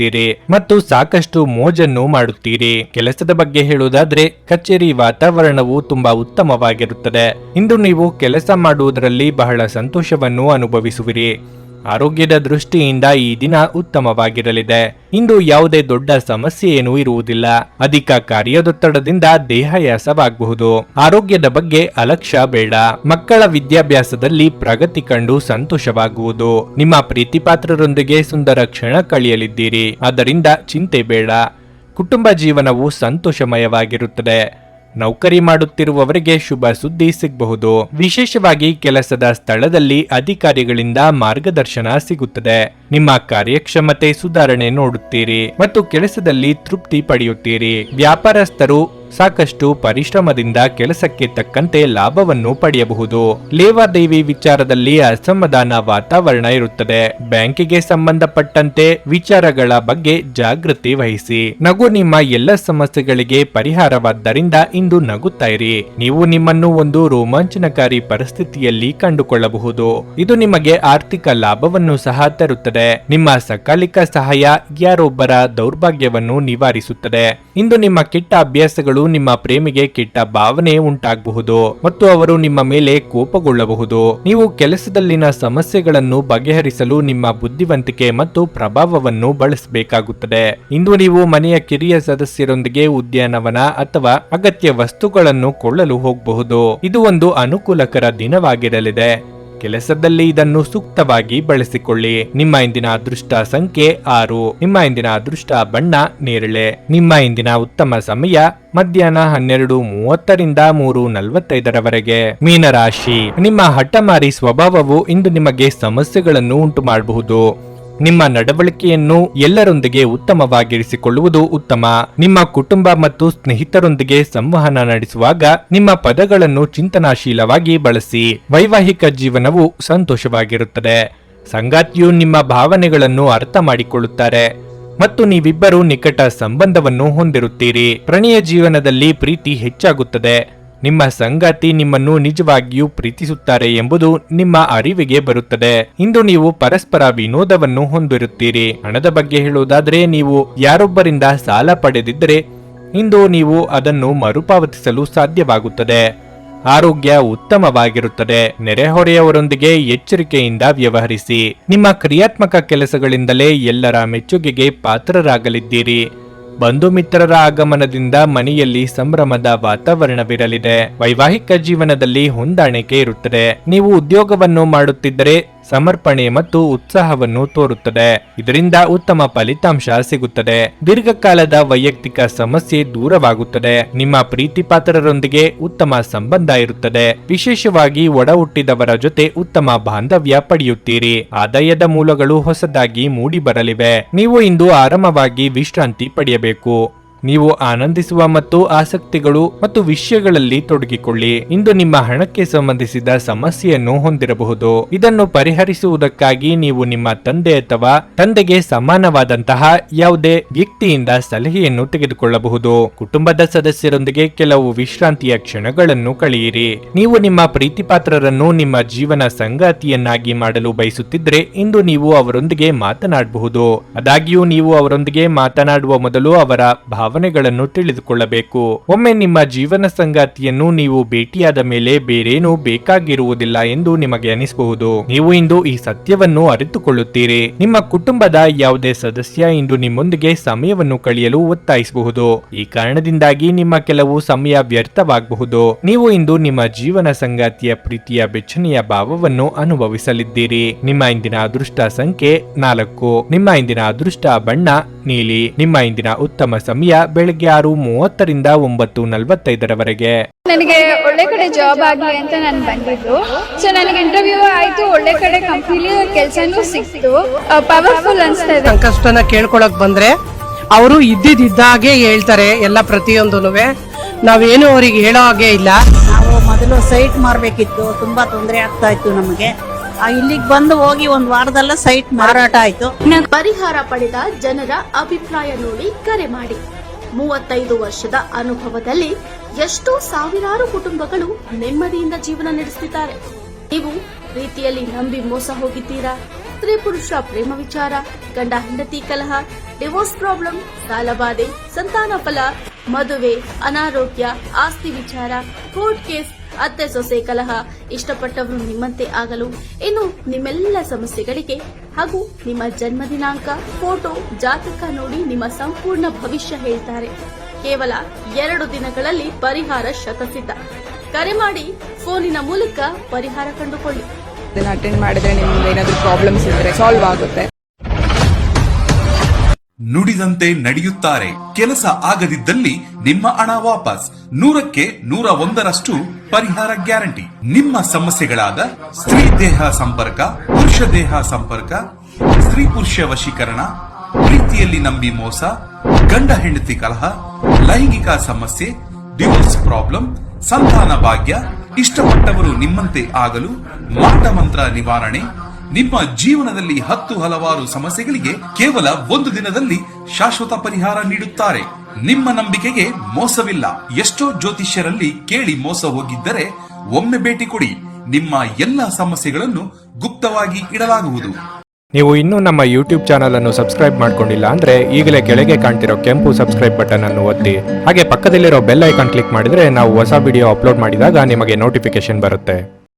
ಮತ್ತು ಸಾಕಷ್ಟು ಮೋಜನ್ನು ಮಾಡುತ್ತೀರಿ. ಕೆಲಸದ ಬಗ್ಗೆ ಹೇಳುವುದಾದ್ರೆ ಕಚೇರಿ ವಾತಾವರಣವು ತುಂಬಾ ಉತ್ತಮವಾಗಿರುತ್ತದೆ. ಇಂದು ನೀವು ಕೆಲಸ ಮಾಡುವುದರಲ್ಲಿ ಬಹಳ ಸಂತೋಷವನ್ನು ಅನುಭವಿಸುವಿರಿ. ಆರೋಗ್ಯದ ದೃಷ್ಟಿಯಿಂದ ಈ ದಿನ ಉತ್ತಮವಾಗಿರಲಿದೆ. ಇಂದು ಯಾವುದೇ ದೊಡ್ಡ ಸಮಸ್ಯೆ ಏನೂ ಇರುವುದಿಲ್ಲ. ಅಧಿಕ ಕಾರ್ಯದೊತ್ತಡದಿಂದ ದೇಹಾಯಾಸವಾಗಬಹುದು. ಆರೋಗ್ಯದ ಬಗ್ಗೆ ಅಲಕ್ಷ್ಯ ಬೇಡ. ಮಕ್ಕಳ ವಿದ್ಯಾಭ್ಯಾಸದಲ್ಲಿ ಪ್ರಗತಿ ಕಂಡು ಸಂತೋಷವಾಗುವುದು. ನಿಮ್ಮ ಪ್ರೀತಿಪಾತ್ರರೊಂದಿಗೆ ಸುಂದರ ಕ್ಷಣ ಕಳೆಯಲಿದ್ದೀರಿ, ಆದ್ದರಿಂದ ಚಿಂತೆ ಬೇಡ. ಕುಟುಂಬ ಜೀವನವು ಸಂತೋಷಮಯವಾಗಿರುತ್ತದೆ. ನೌಕರಿ ಮಾಡುತ್ತಿರುವವರಿಗೆ ಶುಭ ಸುದ್ದಿ ಸಿಗಬಹುದು. ವಿಶೇಷವಾಗಿ ಕೆಲಸದ ಸ್ಥಳದಲ್ಲಿ ಅಧಿಕಾರಿಗಳಿಂದ ಮಾರ್ಗದರ್ಶನ ಸಿಗುತ್ತದೆ. ನಿಮ್ಮ ಕಾರ್ಯಕ್ಷಮತೆ ಸುಧಾರಣೆ ನೋಡುತ್ತೀರಿ ಮತ್ತು ಕೆಲಸದಲ್ಲಿ ತೃಪ್ತಿ ಪಡೆಯುತ್ತೀರಿ. ವ್ಯಾಪಾರಸ್ಥರು ಸಾಕಷ್ಟು ಪರಿಶ್ರಮದಿಂದ ಕೆಲಸಕ್ಕೆ ತಕ್ಕಂತೆ ಲಾಭವನ್ನು ಪಡೆಯಬಹುದು. ಲೇವಾದೇವಿ ವಿಚಾರದಲ್ಲಿ ಅಸಮಾಧಾನ ವಾತಾವರಣ ಇರುತ್ತದೆ. ಬ್ಯಾಂಕಿಗೆ ಸಂಬಂಧಪಟ್ಟಂತೆ ವಿಚಾರಗಳ ಬಗ್ಗೆ ಜಾಗೃತಿ ವಹಿಸಿ. ನಗು ನಿಮ್ಮ ಎಲ್ಲ ಸಮಸ್ಯೆಗಳಿಗೆ ಪರಿಹಾರವಾದ್ದರಿಂದ ಇಂದು ನಗುತ್ತಾ ಇರಿ. ನೀವು ನಿಮ್ಮನ್ನು ಒಂದು ರೋಮಾಂಚನಕಾರಿ ಪರಿಸ್ಥಿತಿಯಲ್ಲಿ ಕಂಡುಕೊಳ್ಳಬಹುದು. ಇದು ನಿಮಗೆ ಆರ್ಥಿಕ ಲಾಭವನ್ನು ಸಹ ತರುತ್ತದೆ. ನಿಮ್ಮ ಸಕಾಲಿಕ ಸಹಾಯ ಯಾರೊಬ್ಬರ ದೌರ್ಭಾಗ್ಯವನ್ನು ನಿವಾರಿಸುತ್ತದೆ. ಇಂದು ನಿಮ್ಮ ಕೆಟ್ಟ ಅಭ್ಯಾಸಗಳು ವ್ಯಕ್ತಿಗಳು ನಿಮ್ಮ ಪ್ರೇಮಿಗೆ ಕೆಟ್ಟ ಭಾವನೆ ಉಂಟಾಗಬಹುದು ಮತ್ತು ಅವರು ನಿಮ್ಮ ಮೇಲೆ ಕೋಪಗೊಳ್ಳಬಹುದು. ನೀವು ಕೆಲಸದಲ್ಲಿನ ಸಮಸ್ಯೆಗಳನ್ನು ಬಗೆಹರಿಸಲು ನಿಮ್ಮ ಬುದ್ಧಿವಂತಿಕೆ ಮತ್ತು ಪ್ರಭಾವವನ್ನು ಬಳಸಬೇಕಾಗುತ್ತದೆ. ಇಂದು ನೀವು ಮನೆಯ ಕಿರಿಯ ಸದಸ್ಯರೊಂದಿಗೆ ಉದ್ಯಾನವನ ಅಥವಾ ಅಗತ್ಯ ವಸ್ತುಗಳನ್ನು ಕೊಳ್ಳಲು ಹೋಗಬಹುದು. ಇದು ಒಂದು ಅನುಕೂಲಕರ ದಿನವಾಗಿರಲಿದೆ. ಕೆಲಸದಲ್ಲಿ ಇದನ್ನು ಸೂಕ್ತವಾಗಿ ಬಳಸಿಕೊಳ್ಳಿ. ನಿಮ್ಮ ಇಂದಿನ ಅದೃಷ್ಟ ಸಂಖ್ಯೆ 6. ನಿಮ್ಮ ಇಂದಿನ ಅದೃಷ್ಟ ಬಣ್ಣ ನೇರಳೆ. ನಿಮ್ಮ ಇಂದಿನ ಉತ್ತಮ ಸಮಯ ಮಧ್ಯಾಹ್ನ 12:30ರಿಂದ 3:45ರವರೆಗೆ. ಮೀನರಾಶಿ, ನಿಮ್ಮ ಹಠಮಾರಿ ಸ್ವಭಾವವು ಇಂದು ನಿಮಗೆ ಸಮಸ್ಯೆಗಳನ್ನು ಉಂಟು ಮಾಡಬಹುದು. ನಿಮ್ಮ ನಡವಳಿಕೆಯನ್ನು ಎಲ್ಲರೊಂದಿಗೆ ಉತ್ತಮವಾಗಿರಿಸಿಕೊಳ್ಳುವುದು ಉತ್ತಮ. ನಿಮ್ಮ ಕುಟುಂಬ ಮತ್ತು ಸ್ನೇಹಿತರೊಂದಿಗೆ ಸಂವಹನ ನಡೆಸುವಾಗ ನಿಮ್ಮ ಪದಗಳನ್ನು ಚಿಂತನಾಶೀಲವಾಗಿ ಬಳಸಿ. ವೈವಾಹಿಕ ಜೀವನವು ಸಂತೋಷವಾಗಿರುತ್ತದೆ. ಸಂಗಾತಿಯು ನಿಮ್ಮ ಭಾವನೆಗಳನ್ನು ಅರ್ಥ ಮಾಡಿಕೊಳ್ಳುತ್ತಾರೆ ಮತ್ತು ನೀವಿಬ್ಬರು ನಿಕಟ ಸಂಬಂಧವನ್ನು ಹೊಂದಿರುತ್ತೀರಿ. ಪ್ರಣಯ ಜೀವನದಲ್ಲಿ ಪ್ರೀತಿ ಹೆಚ್ಚಾಗುತ್ತದೆ. ನಿಮ್ಮ ಸಂಗಾತಿ ನಿಮ್ಮನ್ನು ನಿಜವಾಗಿಯೂ ಪ್ರೀತಿಸುತ್ತಾರೆ ಎಂಬುದು ನಿಮ್ಮ ಅರಿವಿಗೆ ಬರುತ್ತದೆ. ಇಂದು ನೀವು ಪರಸ್ಪರ ವಿನೋದವನ್ನು ಹೊಂದಿರುತ್ತೀರಿ. ಹಣದ ಬಗ್ಗೆ ಹೇಳುವುದಾದರೆ, ನೀವು ಯಾರೊಬ್ಬರಿಂದ ಸಾಲ ಪಡೆದಿದ್ದರೆ ಇಂದು ನೀವು ಅದನ್ನು ಮರುಪಾವತಿಸಲು ಸಾಧ್ಯವಾಗುತ್ತದೆ. ಆರೋಗ್ಯ ಉತ್ತಮವಾಗಿರುತ್ತದೆ. ನೆರೆಹೊರೆಯವರೊಂದಿಗೆ ಎಚ್ಚರಿಕೆಯಿಂದ ವ್ಯವಹರಿಸಿ. ನಿಮ್ಮ ಕ್ರಿಯಾತ್ಮಕ ಕೆಲಸಗಳಿಂದಲೇ ಎಲ್ಲರ ಮೆಚ್ಚುಗೆಗೆ ಪಾತ್ರರಾಗಲಿದ್ದೀರಿ. ಬಂಧು ಮಿತ್ರರ ಆಗಮನದಿಂದ ಮನೆಯಲ್ಲಿ ಸಂಭ್ರಮದ ವಾತಾವರಣವಿರಲಿದೆ. ವೈವಾಹಿಕ ಜೀವನದಲ್ಲಿ ಹೊಂದಾಣಿಕೆ ಇರುತ್ತದೆ. ನೀವು ಉದ್ಯೋಗವನ್ನು ಮಾಡುತ್ತಿದ್ದರೆ ಸಮರ್ಪಣೆ ಮತ್ತು ಉತ್ಸಾಹವನ್ನು ತೋರುತ್ತದೆ. ಇದರಿಂದ ಉತ್ತಮ ಫಲಿತಾಂಶ ಸಿಗುತ್ತದೆ. ದೀರ್ಘಕಾಲದ ವೈಯಕ್ತಿಕ ಸಮಸ್ಯೆ ದೂರವಾಗುತ್ತದೆ. ನಿಮ್ಮ ಪ್ರೀತಿ ಪಾತ್ರರೊಂದಿಗೆ ಉತ್ತಮ ಸಂಬಂಧ ಇರುತ್ತದೆ. ವಿಶೇಷವಾಗಿ ಒಡ ಹುಟ್ಟಿದವರ ಜೊತೆ ಉತ್ತಮ ಬಾಂಧವ್ಯ ಪಡೆಯುತ್ತೀರಿ. ಆದಾಯದ ಮೂಲಗಳು ಹೊಸದಾಗಿ ಮೂಡಿ ಬರಲಿವೆ. ನೀವು ಇಂದು ಆರಾಮವಾಗಿ ವಿಶ್ರಾಂತಿ ಪಡೆಯಬೇಕು. ನೀವು ಆನಂದಿಸುವ ಮತ್ತು ಆಸಕ್ತಿಗಳು ಮತ್ತು ವಿಷಯಗಳಲ್ಲಿ ತೊಡಗಿಕೊಳ್ಳಿ. ಇಂದು ನಿಮ್ಮ ಹಣಕ್ಕೆ ಸಂಬಂಧಿಸಿದ ಸಮಸ್ಯೆಯನ್ನು ಹೊಂದಿರಬಹುದು. ಇದನ್ನು ಪರಿಹರಿಸುವುದಕ್ಕಾಗಿ ನೀವು ನಿಮ್ಮ ತಂದೆ ಅಥವಾ ತಂದೆಗೆ ಸಮಾನವಾದಂತಹ ಯಾವುದೇ ವ್ಯಕ್ತಿಯಿಂದ ಸಲಹೆಯನ್ನು ತೆಗೆದುಕೊಳ್ಳಬಹುದು. ಕುಟುಂಬದ ಸದಸ್ಯರೊಂದಿಗೆ ಕೆಲವು ವಿಶ್ರಾಂತಿಯ ಕ್ಷಣಗಳನ್ನು ಕಳೆಯಿರಿ. ನೀವು ನಿಮ್ಮ ಪ್ರೀತಿಪಾತ್ರರನ್ನು ನಿಮ್ಮ ಜೀವನ ಸಂಗಾತಿಯನ್ನಾಗಿ ಮಾಡಲು ಬಯಸುತ್ತಿದ್ದರೆ ಇಂದು ನೀವು ಅವರೊಂದಿಗೆ ಮಾತನಾಡಬಹುದು. ಆದಾಗ್ಯೂ ನೀವು ಅವರೊಂದಿಗೆ ಮಾತನಾಡುವ ಮೊದಲು ಅವರ ಭಾವನೆಗಳನ್ನು ತಿಳಿದುಕೊಳ್ಳಬೇಕು. ಒಮ್ಮೆ ನಿಮ್ಮ ಜೀವನ ಸಂಗಾತಿಯನ್ನು ನೀವು ಭೇಟಿಯಾದ ಮೇಲೆ ಬೇರೇನೂ ಬೇಕಾಗಿರುವುದಿಲ್ಲ ಎಂದು ನಿಮಗೆ ಅನಿಸಬಹುದು. ನೀವು ಇಂದು ಈ ಸತ್ಯವನ್ನು ಅರಿತುಕೊಳ್ಳುತ್ತೀರಿ. ನಿಮ್ಮ ಕುಟುಂಬದ ಯಾವುದೇ ಸದಸ್ಯ ಇಂದು ನಿಮ್ಮೊಂದಿಗೆ ಸಮಯವನ್ನು ಕಳೆಯಲು ಒತ್ತಾಯಿಸಬಹುದು. ಈ ಕಾರಣದಿಂದಾಗಿ ನಿಮ್ಮ ಕೆಲವು ಸಮಯ ವ್ಯರ್ಥವಾಗಬಹುದು. ನೀವು ಇಂದು ನಿಮ್ಮ ಜೀವನ ಸಂಗಾತಿಯ ಪ್ರೀತಿಯ ಬೆಚ್ಚನೆಯ ಭಾವವನ್ನು ಅನುಭವಿಸಲಿದ್ದೀರಿ. ನಿಮ್ಮ ಇಂದಿನ ಅದೃಷ್ಟ ಸಂಖ್ಯೆ 4. ನಿಮ್ಮ ಇಂದಿನ ಅದೃಷ್ಟ ಬಣ್ಣ ನೀಲಿ. ನಿಮ್ಮ ಇಂದಿನ ಉತ್ತಮ ಸಮಯ ಬೆಳಗ್ಗೆ 6:30ರಿಂದ 9:45ರವರೆಗೆ. ನನಗೆ ಒಳ್ಳೆ ಕಡೆ ಜಾಬ್ ಆಗಲಿ ಅಂತ ನಾನು ಬಂದಿದ್ದು. ಸೊ ನನಗೆ ಇಂಟರ್ವ್ಯೂ ಆಯ್ತು, ಒಳ್ಳೆ ಕಡೆ ಕಂಪ್ನಿಲಿ ಕೆಲಸನೂ ಸಿಕ್ತು. ಪವರ್ಫುಲ್ ಅನ್ಸ್ತಾ ಇದೆ. ಸಂಕಷ್ಟನ ಕೇಳ್ಕೊಳಕ್ ಬಂದ್ರೆ ಅವರು ಇದ್ದಿದ್ದಾಗೆ ಹೇಳ್ತಾರೆ ಎಲ್ಲ ಪ್ರತಿಯೊಂದೂನುವೆ. ನಾವೇನು ಅವ್ರಿಗೆ ಹೇಳೋ ಹಾಗೆ ಇಲ್ಲ. ನಾವು ಮೊದಲು ಸೈಟ್ ಮಾರ್ಬೇಕಿತ್ತು, ತುಂಬಾ ತೊಂದರೆ ಆಗ್ತಾ ಇತ್ತು ನಮಗೆ. ಇಲ್ಲಿಗೆ ಬಂದು ಹೋಗಿ ಒಂದು ವಾರದಲ್ಲ ಸೈಟ್ ಮಾರಾಟ ಆಯ್ತು. ಪರಿಹಾರ ಪಡೆದ ಜನರ ಅಭಿಪ್ರಾಯ ನೋಡಿ ಕರೆ ಮಾಡಿ. 35 ವರ್ಷದ ಅನುಭವದಲ್ಲಿ ಎಷ್ಟೋ ಸಾವಿರಾರು ಕುಟುಂಬಗಳು ನೆಮ್ಮದಿಯಿಂದ ಜೀವನ ನಡೆಸುತ್ತಿದ್ದಾರೆ. ನೀವು ಪ್ರೀತಿಯಲ್ಲಿ ನಂಬಿ ಮೋಸ ಹೋಗಿದ್ದೀರಾ? ಸ್ತ್ರೀ ಪುರುಷ ಪ್ರೇಮ ವಿಚಾರ, ಗಂಡ ಹೆಂಡತಿ ಕಲಹ, ಡಿವೋರ್ಸ್ ಪ್ರಾಬ್ಲಮ್, ಸಾಲಬಾಧೆ, ಸಂತಾನ ಫಲ, ಮದುವೆ, ಅನಾರೋಗ್ಯ, ಆಸ್ತಿ ವಿಚಾರ, ಕೋರ್ಟ್ ಕೇಸ್, ಅತ್ತೆ ಸೊಸೆ ಕಲಹ, ಇಷ್ಟಪಟ್ಟವರು ನಿಮ್ಮಂತೆ ಆಗಲು, ಇನ್ನು ನಿಮ್ಮೆಲ್ಲ ಸಮಸ್ಯೆಗಳಿಗೆ ಹಾಗೂ ನಿಮ್ಮ ಜನ್ಮ ದಿನಾಂಕ, ಫೋಟೋ, ಜಾತಕ ನೋಡಿ ನಿಮ್ಮ ಸಂಪೂರ್ಣ ಭವಿಷ್ಯ ಹೇಳ್ತಾರೆ. ಕೇವಲ 2 ದಿನಗಳಲ್ಲಿ ಪರಿಹಾರ ಶತಸಿದ್ಧ. ಕರೆ ಮಾಡಿ ಫೋನಿನ ಮೂಲಕ ಪರಿಹಾರ ಕಂಡುಕೊಳ್ಳಿ. ಅಟೆಂಡ್ ಮಾಡಿದ್ರೆ ನಿಮ್ಗೆ ಏನಾದರೂ ಪ್ರಾಬ್ಲಮ್ಸ್ ಇದ್ರೆ ಸಾಲ್ವ್ ಆಗುತ್ತೆ. ನುಡಿದಂತೆ ನಡೆಯುತ್ತಾರೆ. ಕೆಲಸ ಆಗದಿದ್ದಲ್ಲಿ ನಿಮ್ಮ ಹಣ ವಾಪಸ್. 100ಕ್ಕೆ 101ರಷ್ಟು ಪರಿಹಾರ ಗ್ಯಾರಂಟಿ. ನಿಮ್ಮ ಸಮಸ್ಯೆಗಳಾದ ಸ್ತ್ರೀ ದೇಹ ಸಂಪರ್ಕ, ಪುರುಷ ದೇಹ ಸಂಪರ್ಕ, ಸ್ತ್ರೀ ಪುರುಷ ವಶೀಕರಣ, ಪ್ರೀತಿಯಲ್ಲಿ ನಂಬಿ ಮೋಸ, ಗಂಡ ಹೆಂಡತಿ ಕಲಹ, ಲೈಂಗಿಕ ಸಮಸ್ಯೆ, ಡಿವೋರ್ಸ್ ಪ್ರಾಬ್ಲಮ್, ಸಂತಾನ ಭಾಗ್ಯ, ಇಷ್ಟಪಟ್ಟವರು ನಿಮ್ಮಂತೆ ಆಗಲು, ಮಾಟ ಮಂತ್ರ ನಿವಾರಣೆ, ನಿಮ್ಮ ಜೀವನದಲ್ಲಿ 10 ಹಲವಾರು ಸಮಸ್ಯೆಗಳಿಗೆ ಕೇವಲ 1 ದಿನದಲ್ಲಿ ಶಾಶ್ವತ ಪರಿಹಾರ ನೀಡುತ್ತಾರೆ. ನಿಮ್ಮ ನಂಬಿಕೆಗೆ ಮೋಸವಿಲ್ಲ. ಎಷ್ಟೋ ಜ್ಯೋತಿಷ್ಯರಲ್ಲಿ ಕೇಳಿ ಮೋಸ ಹೋಗಿದ್ದರೆ ಒಮ್ಮೆ ಭೇಟಿ ಕೊಡಿ. ನಿಮ್ಮ ಎಲ್ಲ ಸಮಸ್ಯೆಗಳನ್ನು ಗುಪ್ತವಾಗಿ ಇಡಲಾಗುವುದು. ನೀವು ಇನ್ನೂ ನಮ್ಮ ಯೂಟ್ಯೂಬ್ ಚಾನಲ್ ಅನ್ನು ಸಬ್ಸ್ಕ್ರೈಬ್ ಮಾಡ್ಕೊಂಡಿಲ್ಲ ಅಂದ್ರೆ ಈಗಲೇ ಕೆಳಗೆ ಕಾಣ್ತಿರೋ ಕೆಂಪು ಸಬ್ಸ್ಕ್ರೈಬ್ ಬಟನ್ ಅನ್ನು ಒತ್ತಿ. ಹಾಗೆ ಪಕ್ಕದಲ್ಲಿರೋ ಬೆಲ್ ಐಕಾನ್ ಕ್ಲಿಕ್ ಮಾಡಿದ್ರೆ ನಾವು ಹೊಸ ವಿಡಿಯೋ ಅಪ್ಲೋಡ್ ಮಾಡಿದಾಗ ನಿಮಗೆ ನೋಟಿಫಿಕೇಶನ್ ಬರುತ್ತೆ.